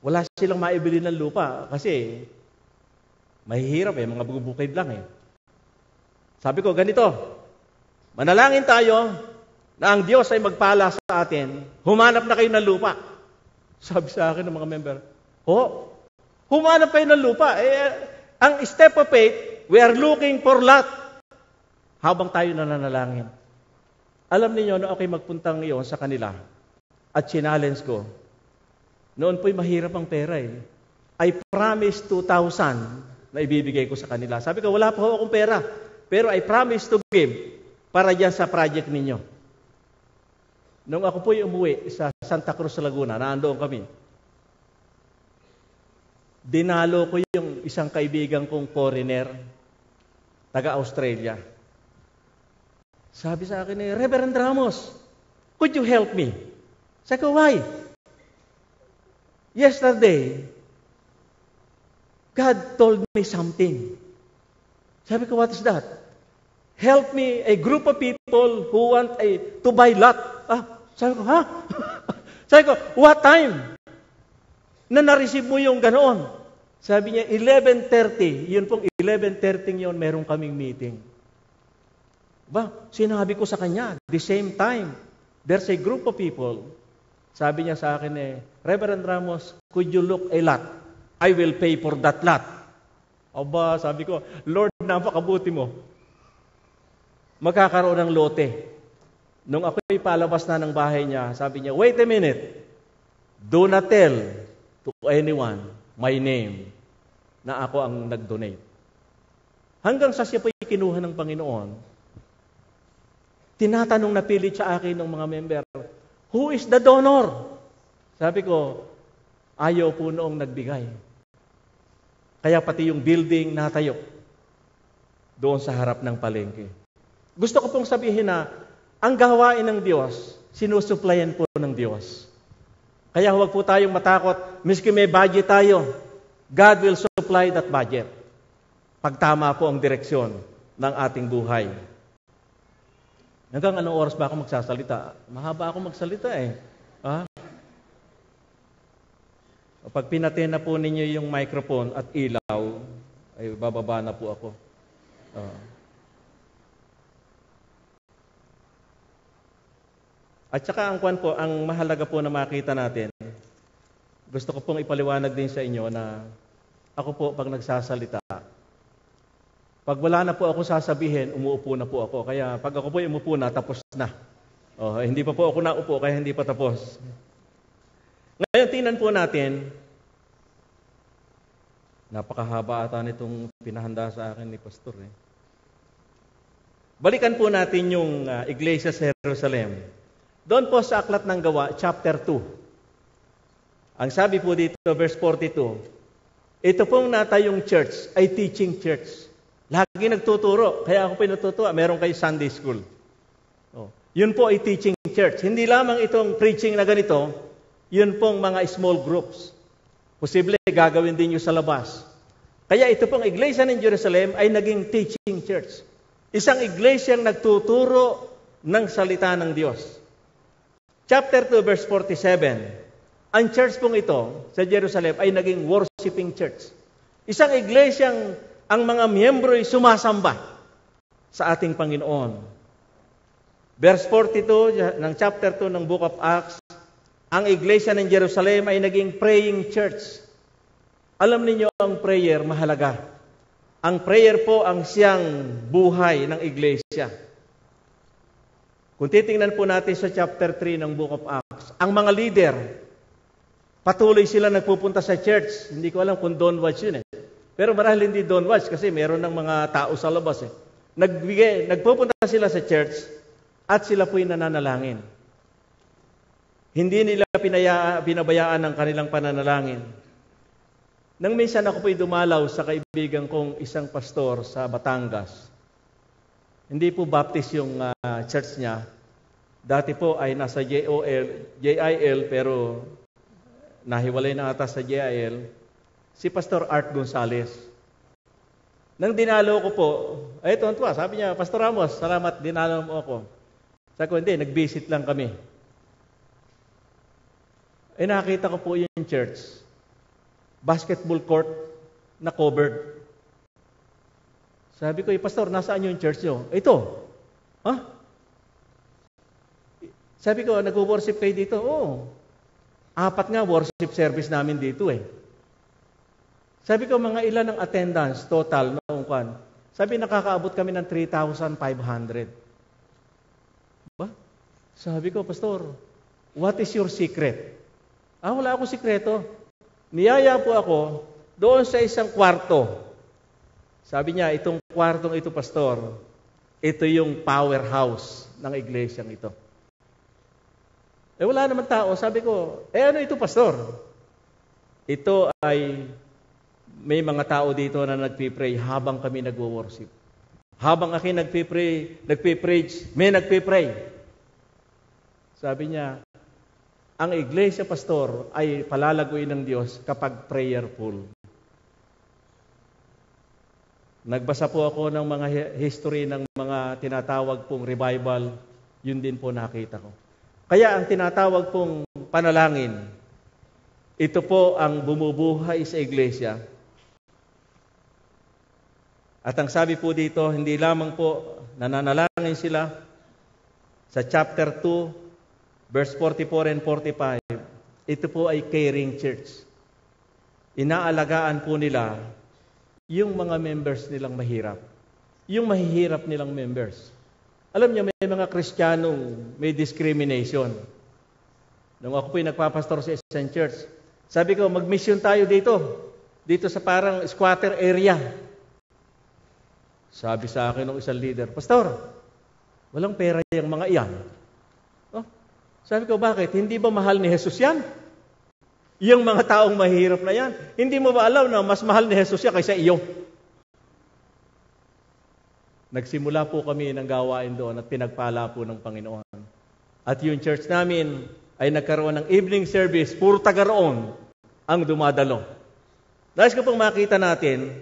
Wala silang maibili ng lupa kasi mahihirap mga bukid lang Sabi ko, ganito, manalangin tayo na ang Diyos ay magpala sa atin, humanap na kayo ng lupa. Sabi sa akin ng mga member, humanap kayo ng lupa. Ang step of faith, we are looking for lot. Habang tayo nananalangin. Alam niyo na ako'y magpuntang iyon sa kanila at challenge ko. Noon po'y mahirap ang pera I promised 2,000 na ibibigay ko sa kanila. Sabi ko, wala pa akong pera. Pero I promise to give para dyan sa project ninyo. Nung ako po'y umuwi sa Santa Cruz, Laguna, naandoon kami. Dinalo ko yung isang kaibigan kong foreigner, taga-Australia. Sabi sa akin Reverend Ramos, could you help me? Sabi ko, why? Yesterday, God told me something. Sabi ko, what is that? Help me, a group of people who want to buy lot. Sabi ko, Sabi ko, what time? Na na-receive mo yung ganoon. Sabi niya, 11:30. Yun pong 11:30 yun, meron kaming meeting. Sinabi ko sa kanya, the same time, there's a group of people. Sabi niya sa akin Reverend Ramos, could you look a lot? I will pay for that lot. Sabi ko, Lord, napakabuti mo. Magkakaroon ng lote. Nung ako'y palabas na ng bahay niya, sabi niya, wait a minute. Do not tell to anyone my name na ako ang nag-donate. Hanggang sa siya po'y kinuha ng Panginoon, tinatanong na pilit sa akin ng mga member, who is the donor? Sabi ko, ayaw po noong nagbigay. Kaya pati yung building natayo doon sa harap ng palengke. Gusto ko pong sabihin na ang gawain ng Diyos, sinusuplayan po ng Diyos. Kaya huwag po tayong matakot, miski may budget tayo, God will supply that budget. Pagtama po ang direksyon ng ating buhay. Hanggang anong oras ba ako magsasalita? Mahaba ako magsalita Pag pinatay na po ninyo yung microphone at ilaw, ay bababa na po ako. At saka ang mahalaga po na makita natin, gusto ko pong ipaliwanag din sa inyo na ako po pag nagsasalita, pag wala na po ako sasabihin, umuupo na po ako. Kaya pag ako po umupo na, tapos na. Hindi pa po ako naupo, kaya hindi pa tapos. Ngayon, tingnan po natin, napakahaba ata nitong pinahanda sa akin ni Pastor. Balikan po natin yung Iglesia sa Jerusalem. Doon po sa Aklat ng Gawa, chapter 2. Ang sabi po dito, verse 42, ito pong natayong church ay teaching church. Lagi nagtuturo. Kaya ako pinatutuwa. Meron kayo Sunday school. Yun po ay teaching church. Hindi lamang itong preaching na ganito, yun pong mga small groups. Posible gagawin din nyo sa labas. Kaya ito pong iglesia ng Jerusalem ay naging teaching church. Isang iglesyang nagtuturo ng salita ng Diyos. Chapter 2, verse 47. Ang church pong ito sa Jerusalem ay naging worshiping church. Isang iglesyang ang mga miyembro ay sumasamba sa ating Panginoon. Verse 42 ng chapter 2 ng Book of Acts, ang iglesia ng Jerusalem ay naging praying church. Alam niyo ang prayer mahalaga. Ang prayer po ang siyang buhay ng iglesia. Kung titingnan po natin sa chapter 3 ng Book of Acts, ang mga leader, patuloy sila nagpupunta sa church. Hindi ko alam kung don't watch yun Pero marahil hindi don't watch kasi meron ng mga tao sa labas Nagpupunta sila sa church at sila po'y nananalangin. Hindi nila pinabayaan ang kanilang pananalangin. Nang minsan ako po'y dumalaw sa kaibigan kong isang pastor sa Batangas. Hindi po Baptist yung church niya. Dati po ay nasa JIL pero nahiwalay na ata sa JIL. Si Pastor Art Gonzales. Nang dinalo ko po, tuwan-tuwa, sabi niya, Pastor Ramos, salamat, dinalo mo ako. Sabi ko, hindi, nag-visit lang kami. Nakita ko po yung church. Basketball court na covered. Sabi ko, Pastor, nasaan yung church nyo? Ito. Ha? Sabi ko, nag-worship kayo dito? Oo. 4 nga worship service namin dito eh. Sabi ko, mga ilan ang attendance total noong kwan? Sabi, nakakaabot kami ng 3,500. Ba? Sabi ko, Pastor, what is your secret? Wala akong sikreto. Niyaya po ako doon sa isang kwarto. Sabi niya, itong kwartong ito, Pastor, ito yung powerhouse ng iglesyang ito. Wala naman tao. Sabi ko, ano ito, Pastor? Ito ay may mga tao dito na nagpipray habang kami nagwo-worship. Habang ako nagpipreach, may nagpipray. Sabi niya, ang iglesia, Pastor, ay palalaguin ng Diyos kapag prayerful. Nagbasa po ako ng mga history ng mga tinatawag pong revival, yun din po nakita ko. Kaya ang tinatawag pong panalangin, ito po ang bumubuhay sa iglesia. At ang sabi po dito, hindi lamang po nananalangin sila sa chapter 2, verse 44 and 45. Ito po ay caring church. Inaalagaan po nila yung mga members nilang mahirap. Yung mahihirap nilang members. Alam niyo, may mga Kristiyanong may discrimination. Nung ako po'y nagpapastor sa isang church, sabi ko, mag-mission tayo dito sa parang squatter area. Sabi sa akin ng isang leader, Pastor, walang pera yung mga iyan. Sabi ko, bakit? Hindi ba mahal ni Jesus yan? Yung mga taong mahirap na yan. Hindi mo ba alam na mas mahal ni Jesus yan kaysa iyo? Nagsimula po kami ng gawain doon at pinagpala po ng Panginoon. At yung church namin ay nagkaroon ng evening service, puro taga roon ang dumadalo. Dahil ko pong makita natin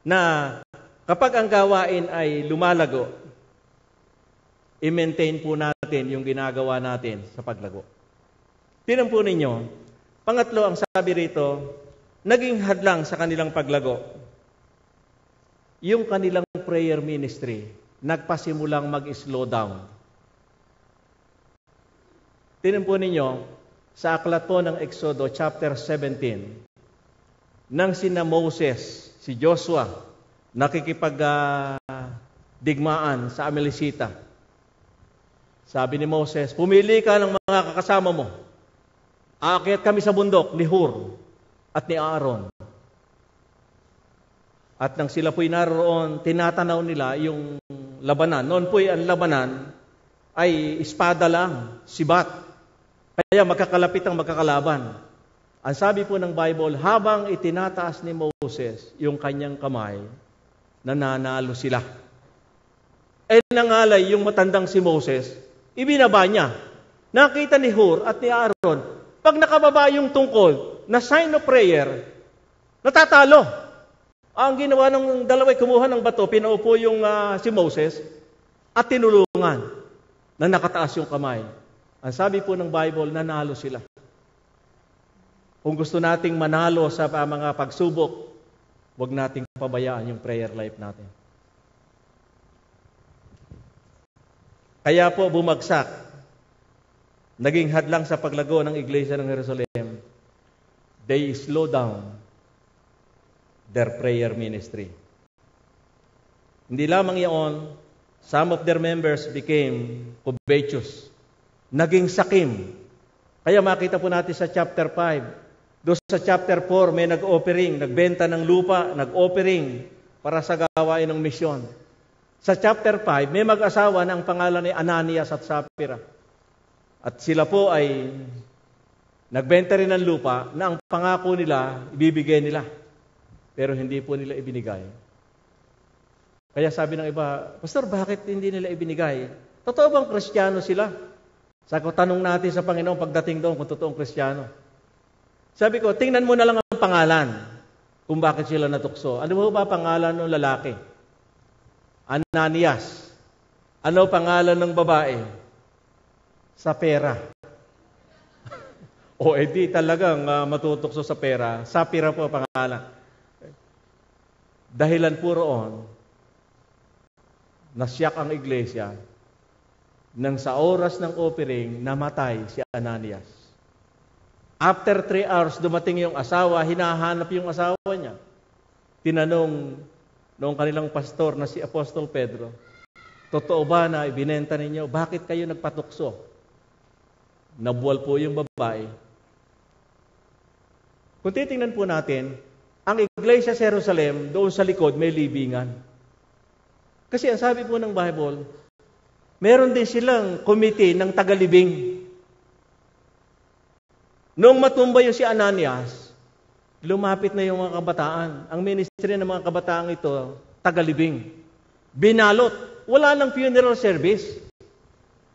na kapag ang gawain ay lumalago, i-maintain po natin yung ginagawa natin sa paglago. Tinan po ninyo, pangatlo ang sabi rito, naging hadlang sa kanilang paglago. Yung kanilang prayer ministry, nagpasimulang mag-slow down. Tinan po ninyo, sa aklat po ng Exodo chapter 17, nang sina Moses, si Joshua, nakikipagdigmaan sa Amalekita. Sabi ni Moses, pumili ka ng mga kakasama mo. Aakyat kami sa bundok ni Hur at ni Aaron. At nang sila po'y naroon, tinatanaw nila yung labanan. Noon po'y ang labanan ay espada lang, sibat. Kaya magkakalapit ang magkakalaban. Ang sabi po ng Bible, habang itinataas ni Moses yung kanyang kamay, nananalo sila. Nangalay yung matandang si Moses, ibinaba niya. Nakita ni Hur at ni Aaron, pag nakababa yung tungkol na sign of prayer, natatalo. Ang ginawa ng dalawa ay kumuha ng bato, pinaupo yung si Moses at tinulungan na nakataas yung kamay. Ang sabi po ng Bible, nanalo sila. Kung gusto nating manalo sa mga pagsubok, huwag nating pabayaan yung prayer life natin. Kaya po bumagsak, naging hadlang sa paglago ng Iglesia ng Jerusalem. They slow down their prayer ministry. Hindi lamang iyon, some of their members became covetous. Naging sakim. Kaya makita po natin sa chapter 5. Doon sa chapter 4, may nag-offering, nagbenta ng lupa, nag-offering para sa gawain ng misyon. Sa chapter 5, may mag-asawa na ang pangalan ni Ananias at Sapphira. At sila po ay nagbenta rin ng lupa na ang pangako nila, ibibigay nila. Pero hindi po nila ibinigay. Kaya sabi ng iba, Pastor, bakit hindi nila ibinigay? Totoo bang Kristiyano sila? Sabi ko, tanong natin sa Panginoon pagdating doon kung totoong Kristiyano. Sabi ko, tingnan mo na lang ang pangalan kung bakit sila natukso. Ano ba pangalan ng lalaki? Ananias. Ano pangalan ng babae? Sa pera. O edi talagang matutokso sa pera. Sapira po ang pangalan. Dahilan po roon, nasyak ang iglesia nang sa oras ng offering, namatay si Ananias. After 3 hours, dumating yung asawa, hinahanap yung asawa niya. Tinanong noong kanilang pastor na si Apostol Pedro, totoo ba na ibinenta ninyo? Bakit kayo nagpatukso? Nabuwal po yung babae. Kung titingnan po natin, ang iglesia sa Jerusalem, doon sa likod, may libingan. Kasi ang sabi po ng Bible, meron din silang committee ng tagalibing. Noong matumba yung si Ananias, lumapit na yung mga kabataan. Ang ministry ng mga kabataan ito, tagalibing. Binalot. Wala nang funeral service.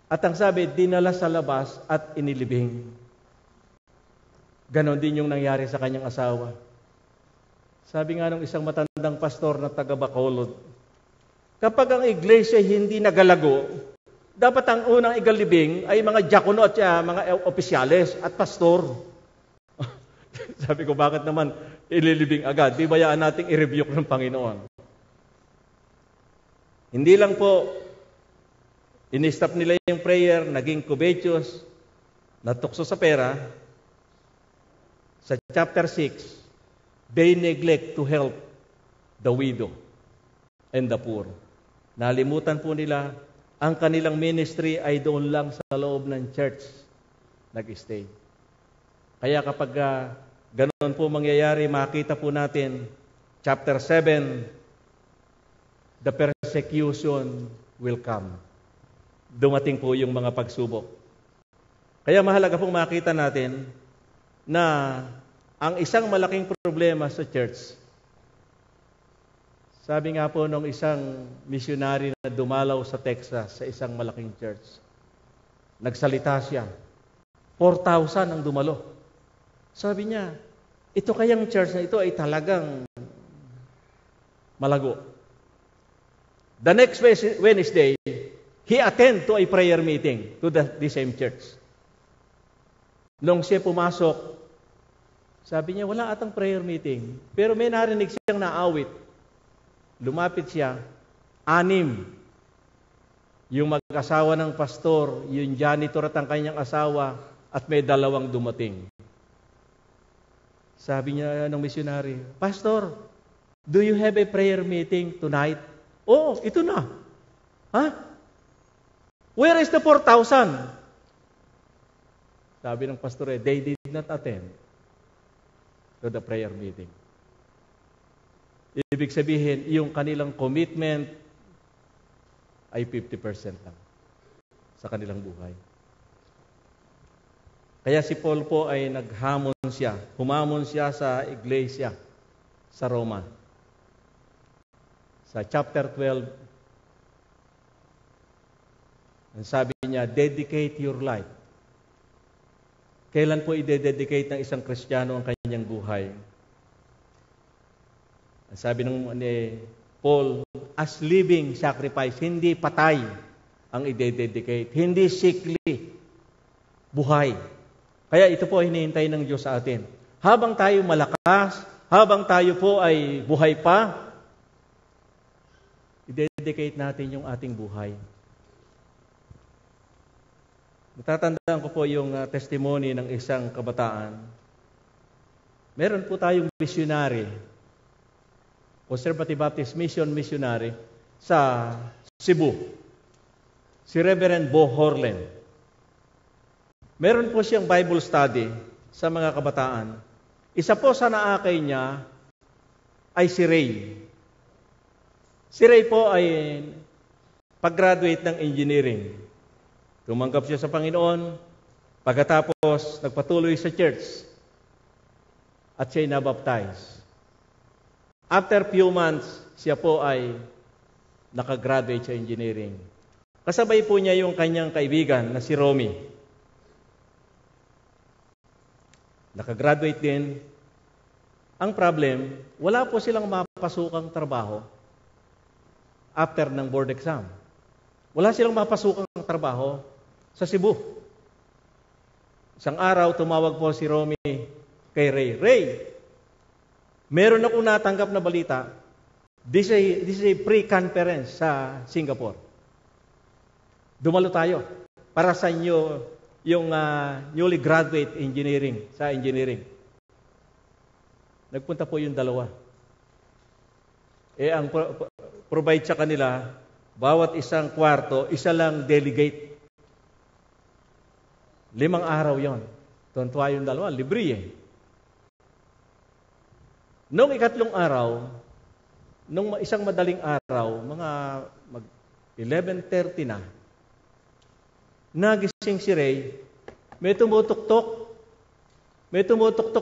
At ang sabi, dinala sa labas at inilibing. Ganon din yung nangyari sa kanyang asawa. Sabi nga ng isang matandang pastor na taga Bacolod, kapag ang iglesia hindi nagalago, dapat ang unang igalibing ay mga diakono at mga opisyales at pastor. Sabi ko, bakit naman ililibing agad? Di bayaan nating i-rebuke ng Panginoon. Hindi lang po, in-stop nila yung prayer, naging covetous, natukso sa pera. Sa chapter 6, they neglect to help the widow and the poor. Nalimutan po nila, ang kanilang ministry ay doon lang sa loob ng church nag-stay. Kaya kapag ganoon po mangyayari, makita po natin, chapter 7, the persecution will come. Dumating po yung mga pagsubok. Kaya mahalaga pong makita natin na ang isang malaking problema sa church, sabi nga po nung isang missionary na dumalaw sa Texas sa isang malaking church, nagsalita siya, 4,000 ang dumalo. Sabi niya, ito kayang church na ito ay talagang malago. The next Wednesday, he attend to a prayer meeting to the same church. Nung siya pumasok, sabi niya, wala atang prayer meeting. Pero may narinig siyang naawit. Lumapit siya, 6. Yung mag-asawa ng pastor, yung janitor at ang kanyang asawa, at may 2 dumating. Sabi niya ng missionary, Pastor, do you have a prayer meeting tonight? Oh, ito na. Ha? Where is the 4,000? Sabi ng pastor, they did not attend to the prayer meeting. Ibig sabihin, yung kanilang commitment ay 50% lang sa kanilang buhay. Kaya si Paul po ay humamon siya sa iglesia sa Roma. Sa chapter 12, ang sabi niya, dedicate your life. Kailan po i-dedicate ng isang Kristiyano ang kanyang buhay? Ang sabi ni Paul, as living sacrifice, hindi patay ang i-dedicate, hindi sickly, buhay. Kaya ito po hinihintay ng Diyos sa atin. Habang tayo malakas, habang tayo po ay buhay pa, i-dedicate natin yung ating buhay. Natatandaan ko po yung testimony ng isang kabataan. Meron po tayong missionary, Conservative Baptist Mission missionary sa Cebu, si Reverend Bo Horlen. Meron po siyang Bible study sa mga kabataan. Isa po sa naakay niya ay si Ray. Si Ray po ay pag-graduate ng engineering. Tumanggap siya sa Panginoon, pagkatapos nagpatuloy sa church at siya'y nabaptize. After few months, siya po ay nakagraduate sa engineering. Kasabay po niya yung kanyang kaibigan na si Romy. Nakagraduate din. Ang problem, wala po silang mapasukang trabaho after ng board exam. Wala silang mapasukang trabaho sa Cebu. Isang araw, tumawag po si Romy kay Ray. Ray, meron akong natanggap na balita. This is a pre-conference sa Singapore. Dumalo tayo para sa inyo yung newly graduate engineering, sa engineering. Nagpunta po yung dalawa. Ang provide sa kanila, bawat isang kwarto, isa lang delegate. 5 araw yon. Tuntua yung dalawa, libre eh. Noong ikatlong araw, nung isang madaling araw, mga 11:30 na, nagising si Ray, may tumutok-tok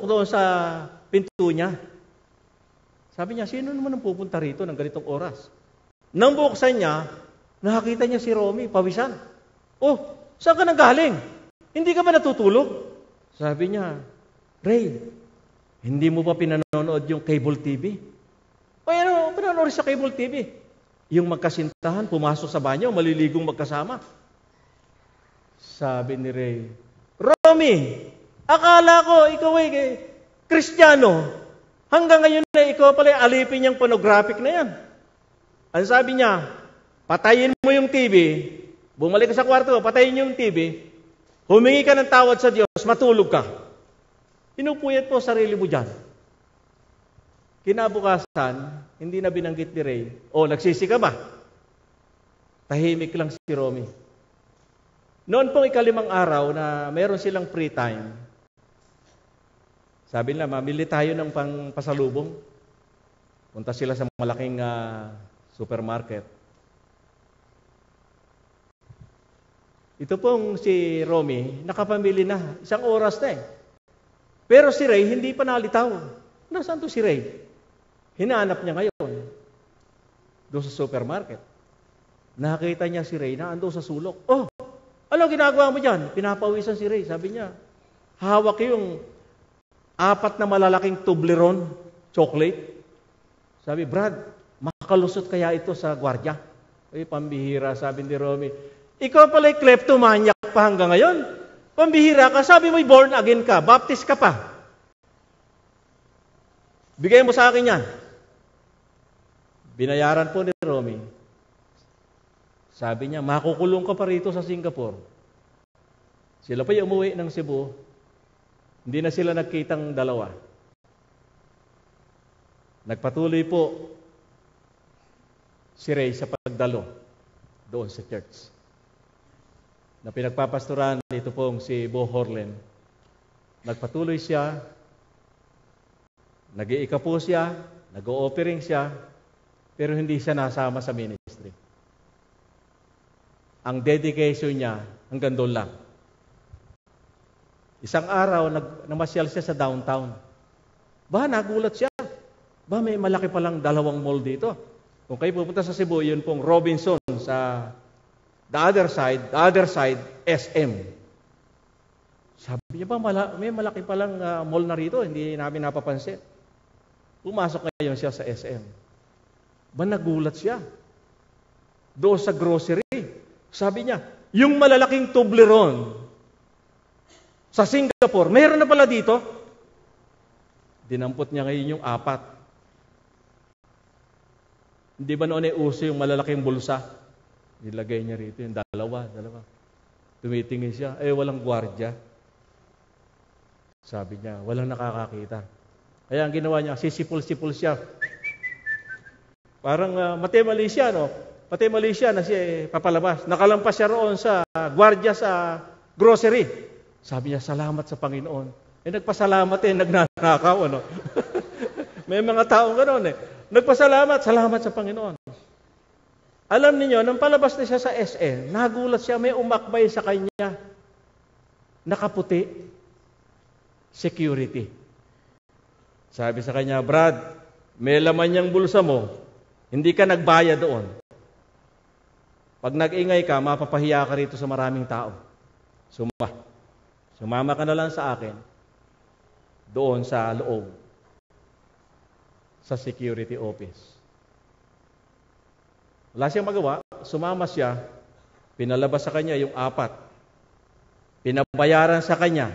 doon sa pinto niya. Sabi niya, sino naman ang pupunta rito ng ganitong oras? Nang buksan niya, nakakita niya si Romy, pawisan. Oh, saan ka nanggaling? Hindi ka ba natutulog? Sabi niya, Ray, hindi mo ba pinanonood yung cable TV? O ano, pinanonood sa cable TV? Yung magkasintahan, pumasok sa banyo, maliligong magkasama. Sabi ni Ray, Romy, akala ko ikaw ay Kristiyano. Hanggang ngayon na ikaw pala alipin yung pornographic na yan. Ang sabi niya, patayin mo yung TV, bumalik ka sa kwarto, patayin yung TV, humingi ka ng tawad sa Diyos, matulog ka. Pinupuyat po sarili mo dyan. Kinabukasan, hindi na binanggit ni Ray, nagsisi ka ba? Tahimik lang si Romy. Noon pong ika-5 araw na meron silang free time, sabi nila, mamili tayo ng pasalubong. Punta sila sa malaking supermarket. Ito pong si Romy, nakapamili na. 1 oras na eh. Pero si Ray, hindi pa nalitaw. Nasaan to si Ray? Hinahanap niya ngayon. Doon sa supermarket. Nakita niya si Ray na ando sa sulok. Oh, ano ginagawa mo dyan? Pinapawisan si Ray. Sabi niya, hawak yung 4 na malalaking Toblerone chocolate. Sabi, Brad, makalusot kaya ito sa gwardiya? Ay, pambihira, sabi ni Romy. Ikaw pala'y kleptomaniac pa hanggang ngayon. Pambihira ka, sabi mo'y born again ka, baptist ka pa. Bigay mo sa akin yan. Binayaran po ni Romy. Sabi niya, makukulong ka pa rito sa Singapore. Sila pa'y umuwi ng Cebu. Hindi na sila nagkitang dalawa. Nagpatuloy po si Ray sa pagdalo doon sa church. Na pinagpapastoran ito pong si Bo Horlen. Nagpatuloy siya, nag-iika po siya, nag-o-offering siya, pero hindi siya nasama sa ministry. Ang dedication niya hanggang doon lang. Isang araw, namasyal siya sa downtown. Nagulat siya. May malaki palang 2 mall dito. Kung kayo pupunta sa Cebu, yun pong Robinson sa the other side, SM. Sabi niya may malaki palang mall na rito, hindi namin napapansin. Pumasok ngayon siya sa SM. Nagulat siya. Doon sa grocery. Sabi niya, yung malalaking Toblerone sa Singapore, meron na pala dito. Dinampot niya ngayon yung 4. Hindi ba noon ay uso yung malalaking bulsa? Nilagay niya rito yung dalawa. Tumitingin siya, walang gwardiya. Sabi niya, walang nakakakita. Kaya ang ginawa niya, sisipul-sipul siya. Parang matemali siya, no? Matemali siya na siya papalabas. Nakalampas siya roon sa gwardiya sa grocery. Sabi niya, salamat sa Panginoon. Nagpasalamat nagnanakaw, ano? May mga taong ganoon Nagpasalamat, salamat sa Panginoon. Alam niyo, nang palabas na siya sa SM, nagulat siya, may umakbay sa kanya. Nakaputi. Security. Sabi sa kanya, Brad, may laman niyang bulsa mo, hindi ka nagbayad doon. Pag nag-ingay ka, mapapahiya ka rito sa maraming tao. Sumama ka na lang sa akin doon sa loob sa security office. Wala siyang magawa, sumama siya, Pinalabas sa kanya yung 4. Pinabayaran sa kanya.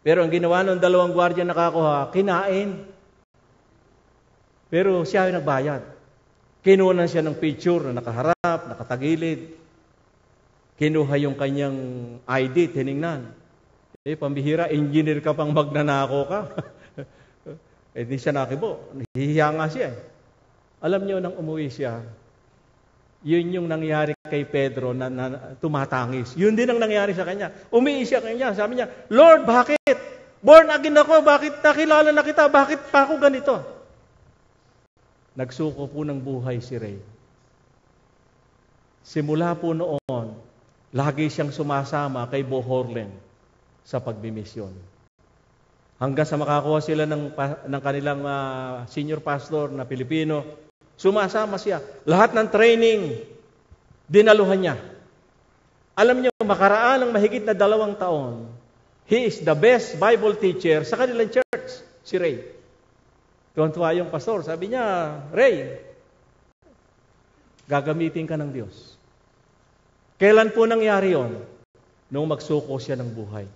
Pero ang ginawa ng 2 gwardiya nakakuha, kinain. Pero siya ay nagbayad. Kinunan siya ng picture na nakaharap, nakatagilid. Kinuha yung kanyang ID, tiningnan. Pambihira, engineer ka pang magnanako ka. Di siya nakibo. Hihiya nga siya. Alam niyo, nang umuwi siya, yun yung nangyari kay Pedro na tumatangis. Yun din ang nangyari sa kanya. Umiiyak siya kanya. Sabi niya, Lord, bakit? Born again ako. Bakit nakilala na kita? Bakit pa ako ganito? Nagsuko po ng buhay si Ray. Simula po noon, lagi siyang sumasama kay Bo Horlen sa pagbimisyon. Hanggang sa makakuha sila ng kanilang senior pastor na Pilipino, sumasama siya. Lahat ng training, dinaluhan niya. Alam niyo, makaraan ng mahigit na 2 taon, he is the best Bible teacher sa kanilang church, si Ray. Tuwan-tuwa yung pastor, sabi niya, Ray, gagamitin ka ng Diyos. Kailan po nangyari yon? Nung magsuko siya ng buhay.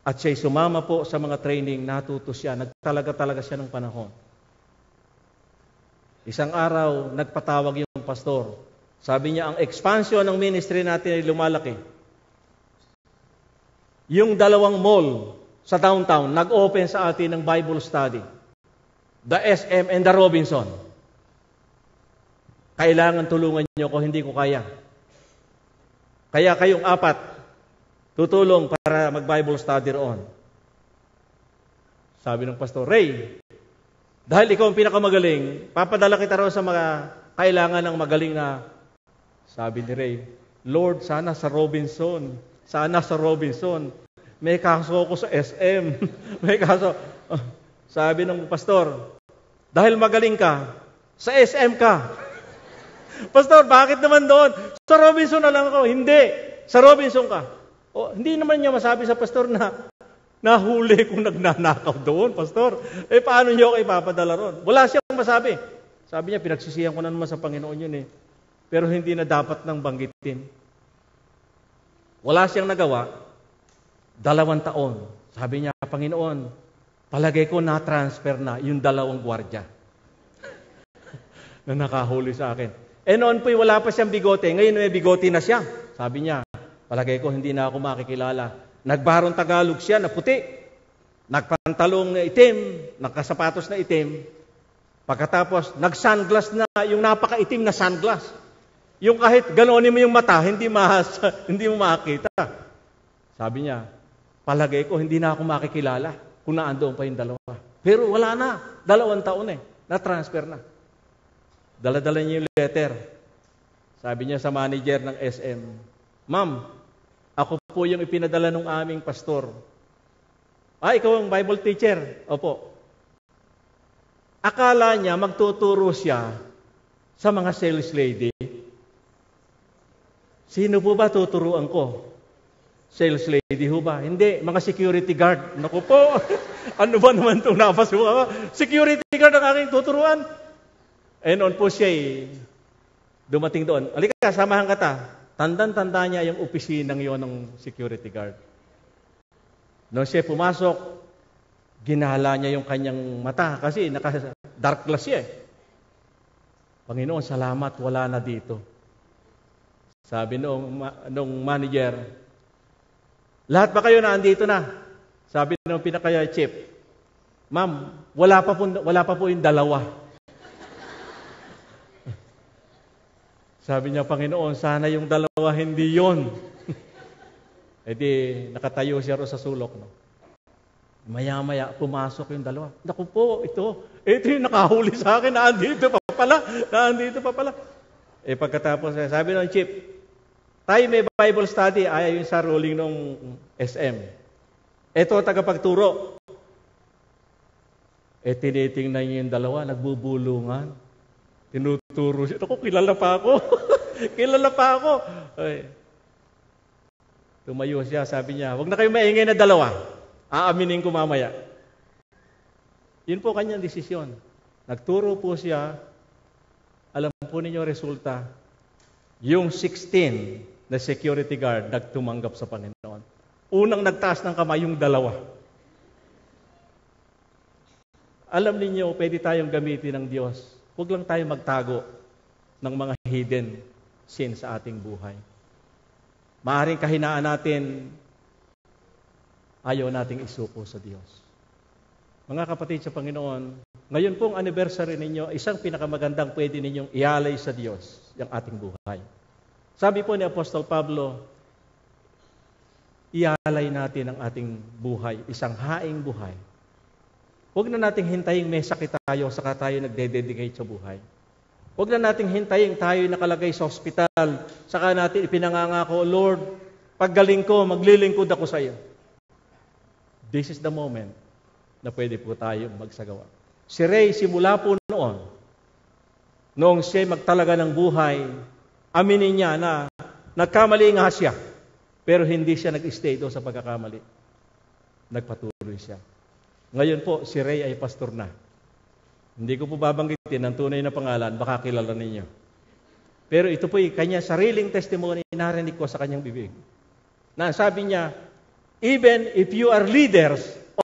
At siya'y sumama po sa mga training, natuto siya, nagtalaga-talaga siya ng panahon. Isang araw, nagpatawag yung pastor. Sabi niya, ang expansion ng ministry natin ay lumalaki. Yung 2 mall sa downtown, nag-open sa atin ng Bible study. The SM and the Robinson. Kailangan tulungan niyo ko, hindi ko kaya. Kaya kayong 4, tutulong para mag-Bible study roon. Sabi ng pastor, Ray, dahil ikaw ang pinakamagaling, papadala kita raw sa mga kailangan ng magaling na. Sabi ni Ray, Lord, sana sa Robinson. Sana sa Robinson. May kaso ko sa SM. May kaso. Sabi ng pastor, dahil magaling ka, sa SM ka. Pastor, bakit naman doon? Sa Robinson na lang ako. Hindi. Sa Robinson ka. Hindi naman niya masabi sa pastor na nahuli kung nagnanakaw doon, pastor. Paano niyo ako ipapadala ron? Wala siyang masabi. Sabi niya, pinagsisihan ko na naman sa Panginoon yun eh. Pero hindi na dapat nang banggitin. Wala siyang nagawa. 2 taon. Sabi niya, Panginoon, palagay ko na-transfer na yung 2 gwardiya na nakahuli sa akin. Noon po'y wala pa siyang bigote. Ngayon may bigote na siya. Sabi niya, palagay ko hindi na ako makikilala. Nagbarong Tagalog siya na puti. Nagpantalong na itim. Nakasapatos na itim. Pagkatapos, nag-sunglass na, yung napakaitim na sunglass. Yung kahit ganonin mo yung mata, hindi mo makikita. Sabi niya, palagay ko hindi na ako makikilala kung naandoon pa yung 2. Pero wala na. 2 taon na-transfer na. Dala-dala niya yung letter. Sabi niya sa manager ng SM, Ma'am, ako po yung ipinadala ng aming pastor. Ikaw ang Bible teacher? Opo. Akala niya magtuturo siya sa mga sales lady. Sino po ba tuturuan ko? Sales lady ho ba? Hindi, mga security guard. Naku po, ano ba naman itong napasuka? Security guard ang aking tuturuan. Noon po siya dumating doon. Halika, samahan ka ta. Tandang-tanda niya yung opisinang yon ng security guard. Nung siya pumasok, ginala niya yung kanyang mata kasi naka-dark glass siya. Panginoon, salamat, wala na dito. Sabi nung manager, lahat ba kayo na andito na? Sabi nung pinaka-chief, Ma'am, wala pa po yung 2. Sabi niya, Panginoon, sana yung 2 hindi yon. Di nakatayo siya ro sa sulok. No? Maya-maya, pumasok yung 2. Naku po, ito yung nakahuli sa akin, naandito pa pala. Pagkatapos, sabi ng chief, tayo may Bible study, ayon sa ruling ng SM. Ito, tagapagturo. Tinitingnan niya yung 2, nagbubulungan. Tinuturo siya. Ako, kilala pa ako. Tumayo siya, sabi niya, huwag na kayo maingay na 2. Aaminin ko mamaya. Yun po kanyang desisyon. Nagturo po siya. Alam po ninyo resulta. Yung 16 na security guard nagtumanggap sa Panginoon. Unang nagtaas ng kamay yung dalawa. Alam ninyo, pwede tayong gamitin ng Diyos. Huwag lang tayo magtago ng mga hidden sin sa ating buhay. Maaaring kahinaan natin, ayaw nating isuko sa Diyos. Mga kapatid sa Panginoon, ngayon pong anniversary ninyo, isang pinakamagandang pwede ninyong ialay sa Diyos, yung ating buhay. Sabi po ni Apostol Pablo, ialay natin ang ating buhay, isang haing buhay. Huwag na nating hintayin may sakit tayo, saka tayo nagde-dedicate sa buhay. Huwag na nating hintayin tayo nakalagay sa ospital, saka natin ipinangangako, Lord, paggaling ko, maglilingkod ako sa iyo. This is the moment na pwede po tayong magsagawa. Si Ray, simula po noong siya magtalaga ng buhay, aminin niya na nagkamali nga siya, pero hindi siya nag-stay doon sa pagkakamali. Nagpatuloy siya. Ngayon po, si Ray ay pastor na. Hindi ko po babanggitin ang tunay na pangalan, baka kilala ninyo. Pero ito po yung kanya sariling testimony narinig ko sa kanyang bibig. Na sabi niya, even if you are leaders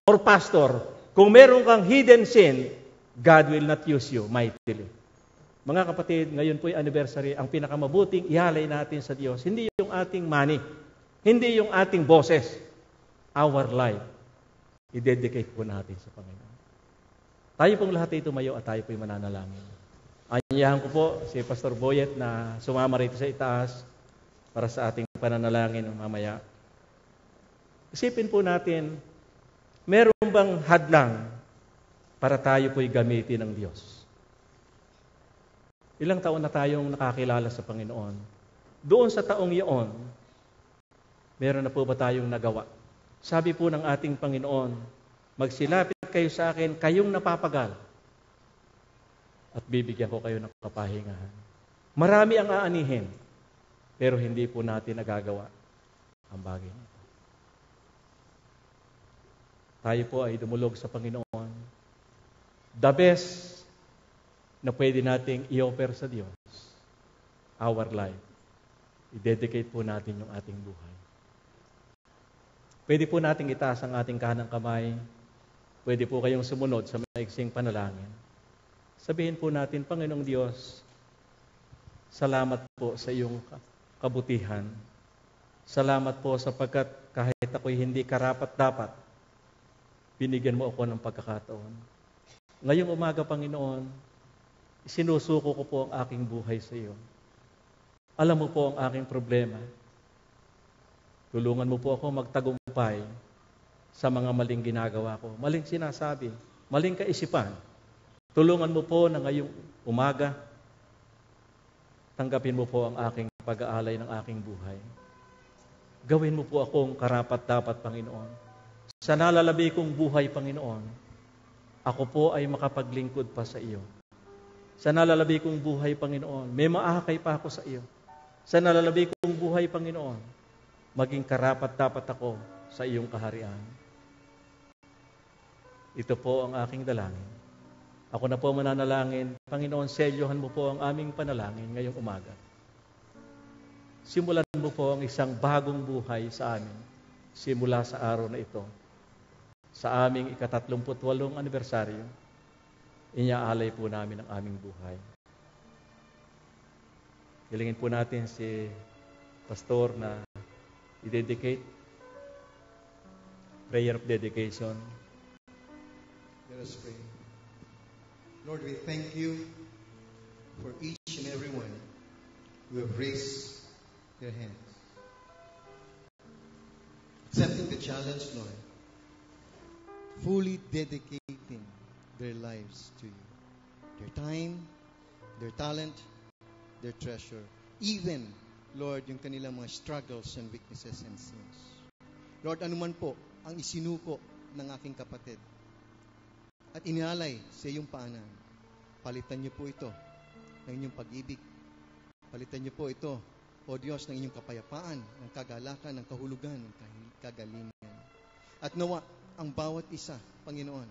or pastor, kung meron kang hidden sin, God will not use you mightily. Mga kapatid, ngayon po yung anniversary, ang pinakamabuting ihalay natin sa Diyos, hindi yung ating money, hindi yung ating bosses, our life. I-dedicate po natin sa Panginoon. Tayo pong lahat ay tumayo at tayo po'y mananalangin. Anyayahan ko po si Pastor Boyet na sumama rito sa itaas para sa ating pananalangin mamaya. Isipin po natin, meron bang hadlang para tayo po'y gamitin ng Diyos? Ilang taon na tayong nakakilala sa Panginoon. Doon sa taong iyon, meron na po ba tayong nagawa? Sabi po ng ating Panginoon, magsilapit kayo sa akin, kayong napapagal, at bibigyan ko kayo ng kapahingahan. Marami ang aanihin, pero hindi po natin nagagawa ang bagay nito. Tayo po ay dumulog sa Panginoon. The best na pwede nating i-offer sa Diyos, our life. I-dedicate po natin yung ating buhay. Pwede po nating itaas ang ating kanang kamay. Pwede po kayong sumunod sa maiksing panalangin. Sabihin po natin, Panginoong Diyos, salamat po sa iyong kabutihan. Salamat po sapagkat kahit ako'y hindi karapat-dapat, binigyan mo ako ng pagkakataon. Ngayong umaga, Panginoon, sinusuko ko po ang aking buhay sa iyo. Alam mo po ang aking problema. Tulungan mo po ako magtagumpay sa mga maling ginagawa ko. Maling sinasabi, maling kaisipan. Tulungan mo po na ngayong umaga, tanggapin mo po ang aking pag-aalay ng aking buhay. Gawin mo po akong karapat-dapat, Panginoon. Sa nalalabi kong buhay, Panginoon, ako po ay makapaglingkod pa sa iyo. Sa nalalabi kong buhay, Panginoon, may maakay pa ako sa iyo. Sa nalalabi kong buhay, Panginoon, maging karapat-dapat ako sa iyong kaharian. Ito po ang aking dalangin. Ako na po mananalangin. Panginoon, selyohan mo po ang aming panalangin ngayong umaga. Simulan mo po ang isang bagong buhay sa amin simula sa araw na ito. Sa aming ika-38 anibersaryo, inyaalay po namin ang aming buhay. Hilingin po natin si Pastor na i-dedicate. Prayer of dedication. Let us pray. Lord, we thank you for each and every one who have raised their hands. Accepting the challenge, Lord. Fully dedicating their lives to you. Their time, their talent, their treasure. Even, Lord, yung kanilang mga struggles and weaknesses and sins. Lord, anuman po ang isinuko ng aking kapatid at inalay sa iyong paanan, palitan niyo po ito ng inyong pag-ibig. Palitan niyo po ito, O Diyos, ng inyong kapayapaan, ng kagalakan, ng kahulugan, ng kagalingan. At nawa, ang bawat isa, Panginoon,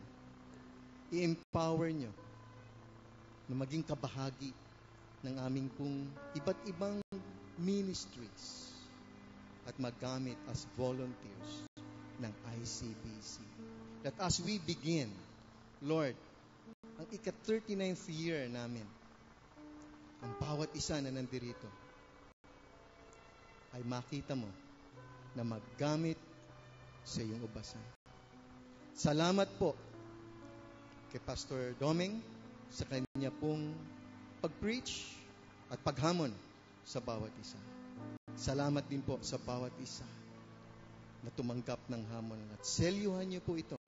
i-empower niyo na maging kabahagi ng aming pong iba't ibang ministries at magamit as volunteers ng ICBC. That as we begin, Lord, ang ika-39th year namin, ang bawat isa na nandirito ay makita mo na maggamit sa iyong ubasan. Salamat po kay Pastor Doming sa kanya pong pag-preach at paghamon sa bawat isa. Salamat din po sa bawat isa na tumanggap ng hamon at selyuhan niyo po ito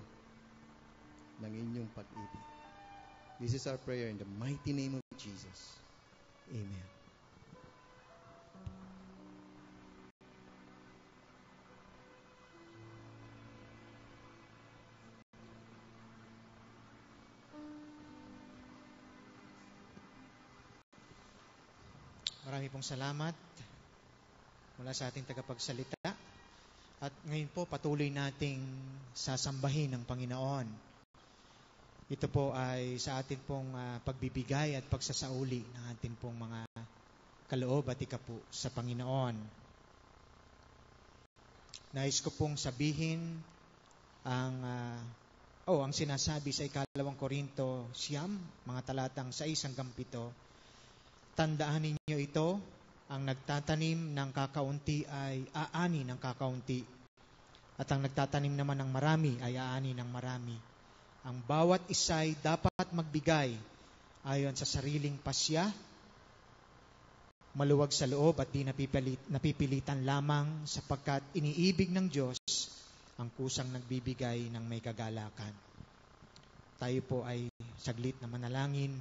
ng inyong pag-ibig. This is our prayer in the mighty name of Jesus. Amen. Marami pong salamat mula sa ating tagapagsalita. At ngayon po patuloy nating sasambahin ng Panginoon. Ito po ay sa atin pong pagbibigay at pagsasauli ng ating pong mga kaloob at ikapu sa Panginoon. Nais ko pong sabihin ang sinasabi sa 2 Korinto 9, mga talatang 6 hanggang 7. Tandaan ninyo ito, ang nagtatanim ng kakaunti ay aani ng kakaunti, at ang nagtatanim naman ng marami ay aani ng marami. Ang bawat isa'y dapat magbigay ayon sa sariling pasya, maluwag sa loob at di napipilitan lamang, sapagkat iniibig ng Diyos ang kusang nagbibigay ng may kagalakan. Tayo po ay saglit na manalangin.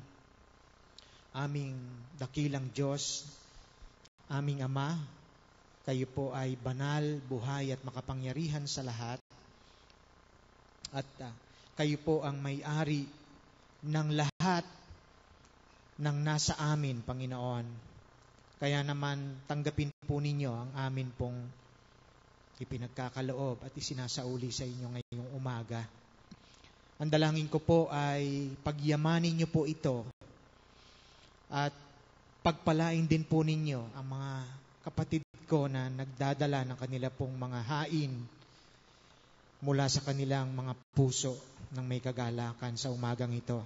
Aming dakilang Diyos, aming Ama, kayo po ay banal, buhay at makapangyarihan sa lahat. At kayo po ang may-ari ng lahat ng nasa amin, Panginoon. Kaya naman tanggapin po ninyo ang amin pong ipinagkakaloob at isinasauli sa inyo ngayong umaga. Ang dalangin ko po ay pagyamanin niyo po ito at pagpalain din po ninyo ang mga kapatid ko na nagdadala ng kanila pong mga hain mula sa kanilang mga puso ng may kagalakan sa umagang ito.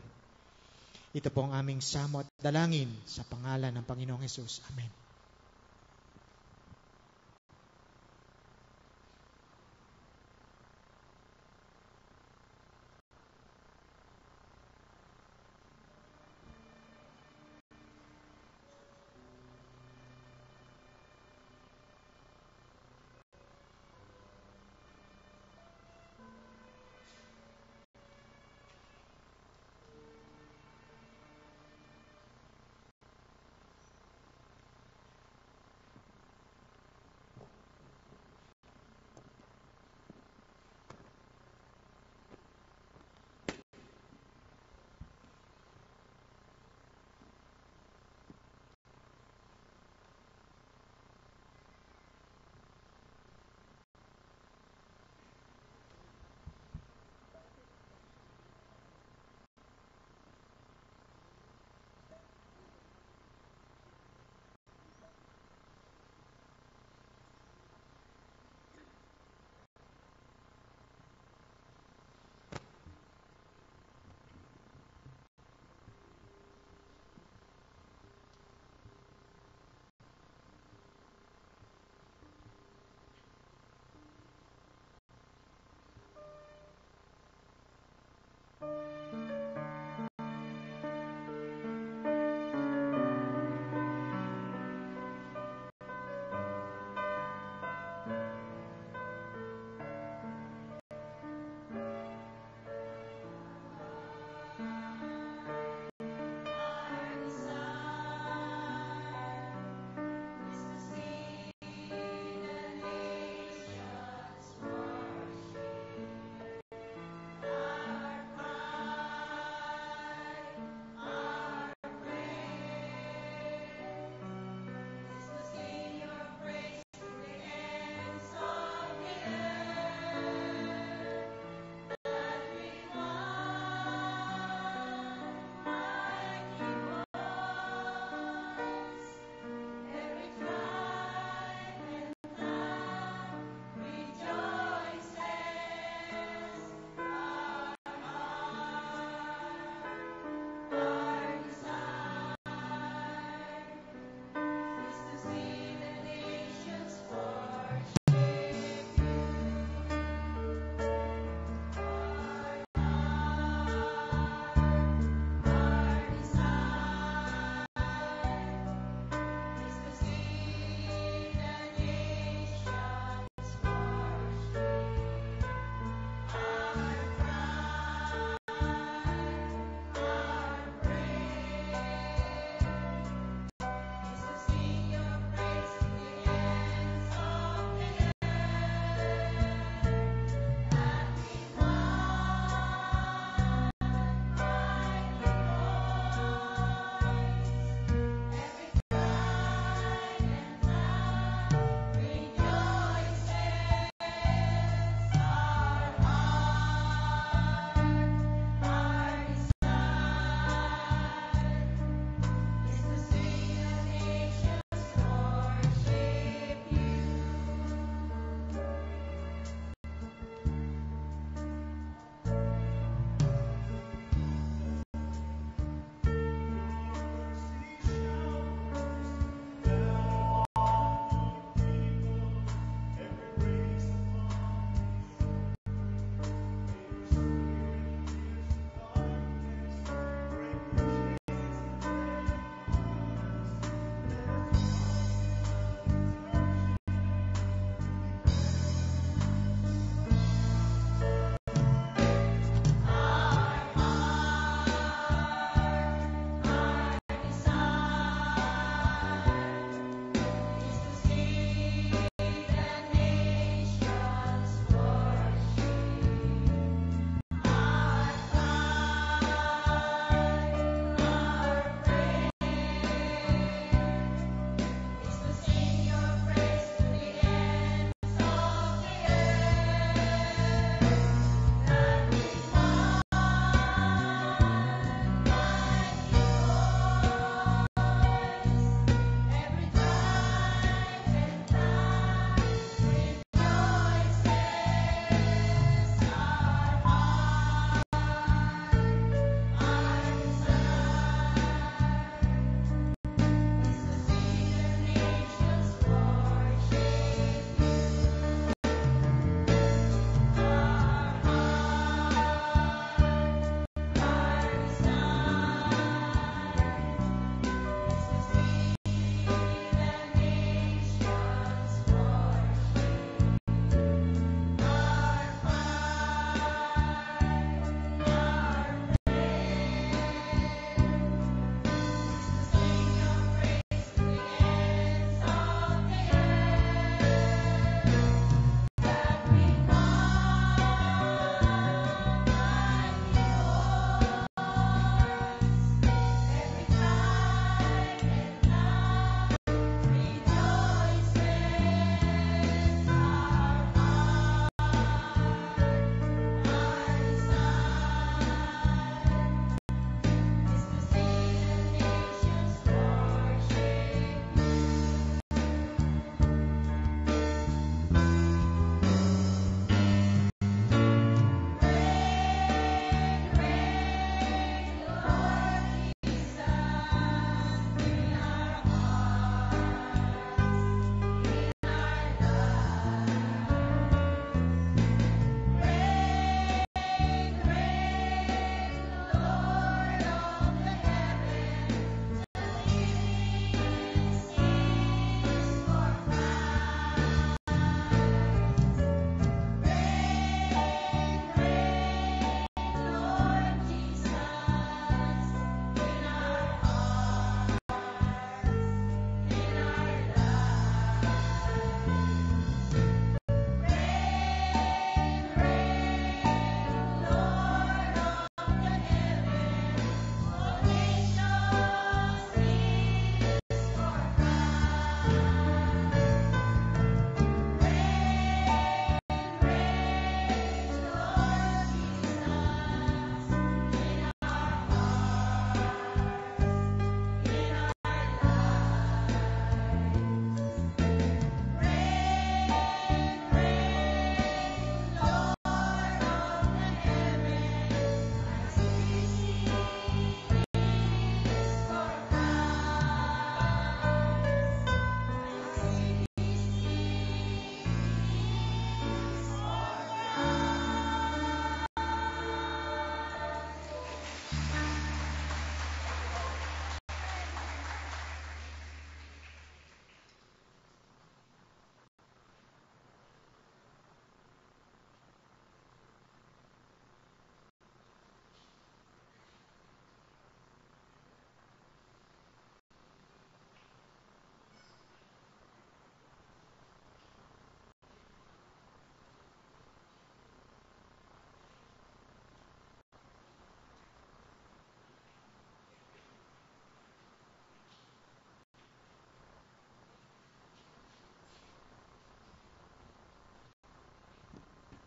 Ito po ang aming samo at dalangin sa pangalan ng Panginoong Hesus. Amen.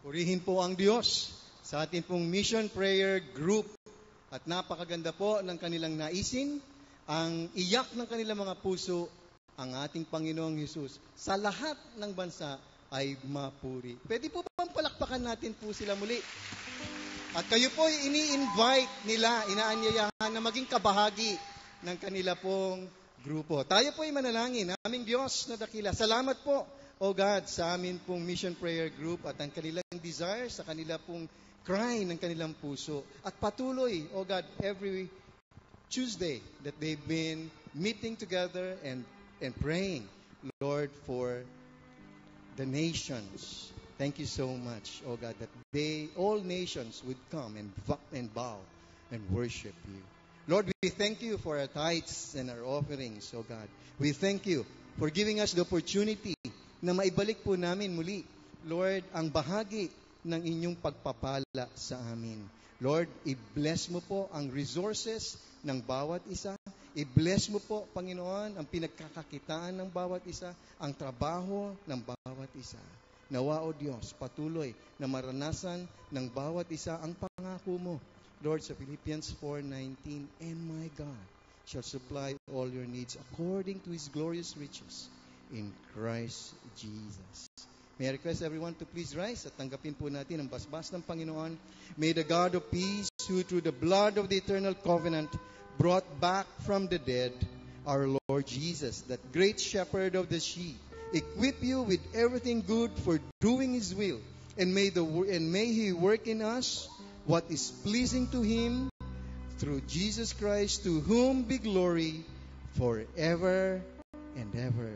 Purihin po ang Diyos sa ating pong mission prayer group. At napakaganda po ng kanilang naisin, ang iyak ng kanilang mga puso, ang ating Panginoong Hesus sa lahat ng bansa ay mapuri. Pwede po bang palakpakan natin po sila muli? At kayo po ini-invite nila, inaanyayahan na maging kabahagi ng kanila pong grupo. Tayo po ay manalangin. Aming Diyos na dakila, salamat po, O God, sa amin pong mission prayer group at ang kanilang desire, sa kanila pong cry ng kanilang puso. At patuloy, O God, every Tuesday that they've been meeting together and praying, Lord, for the nations. Thank you so much, O God, that all nations would come and bow and worship you. Lord, we thank you for our tithes and our offerings, O God. We thank you for giving us the opportunity na maibalik po namin muli, Lord, ang bahagi ng inyong pagpapala sa amin. Lord, i-bless mo po ang resources ng bawat isa. I-bless mo po, Panginoon, ang pinagkakakitaan ng bawat isa, ang trabaho ng bawat isa. Nawa, O Diyos, patuloy na maranasan ng bawat isa ang pangako mo. Lord, sa Philippians 4:19, and my God shall supply all your needs according to His glorious riches in Christ Jesus. May I request everyone to please rise at tanggapin po natin ang basbas ng Panginoon. May the God of peace, who through the blood of the eternal covenant brought back from the dead our Lord Jesus, that great shepherd of the sheep, equip you with everything good for doing His will, and may He work in us what is pleasing to Him through Jesus Christ, to whom be glory forever and ever.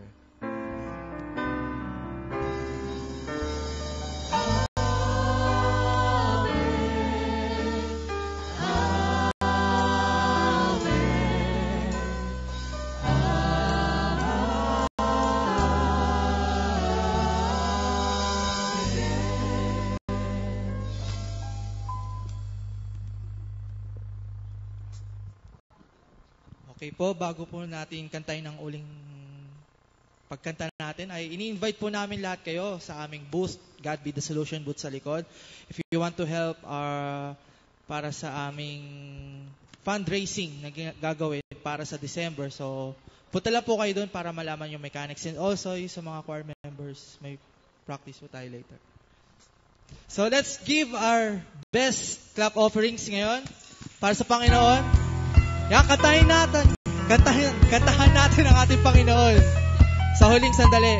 Okay po, bago po natin kantayin ang uling pagkanta natin, ay ini-invite po namin lahat kayo sa aming booth, God Be the Solution booth sa likod. If you want to help para sa aming fundraising na gagawin para sa December, so punta lang po kayo doon para malaman yung mechanics. And also, yung sa mga choir members, may practice po tayo later. So let's give our best clap offerings ngayon para sa Panginoon. Yan, kantahan natin ang ating Panginoon sa huling sandali.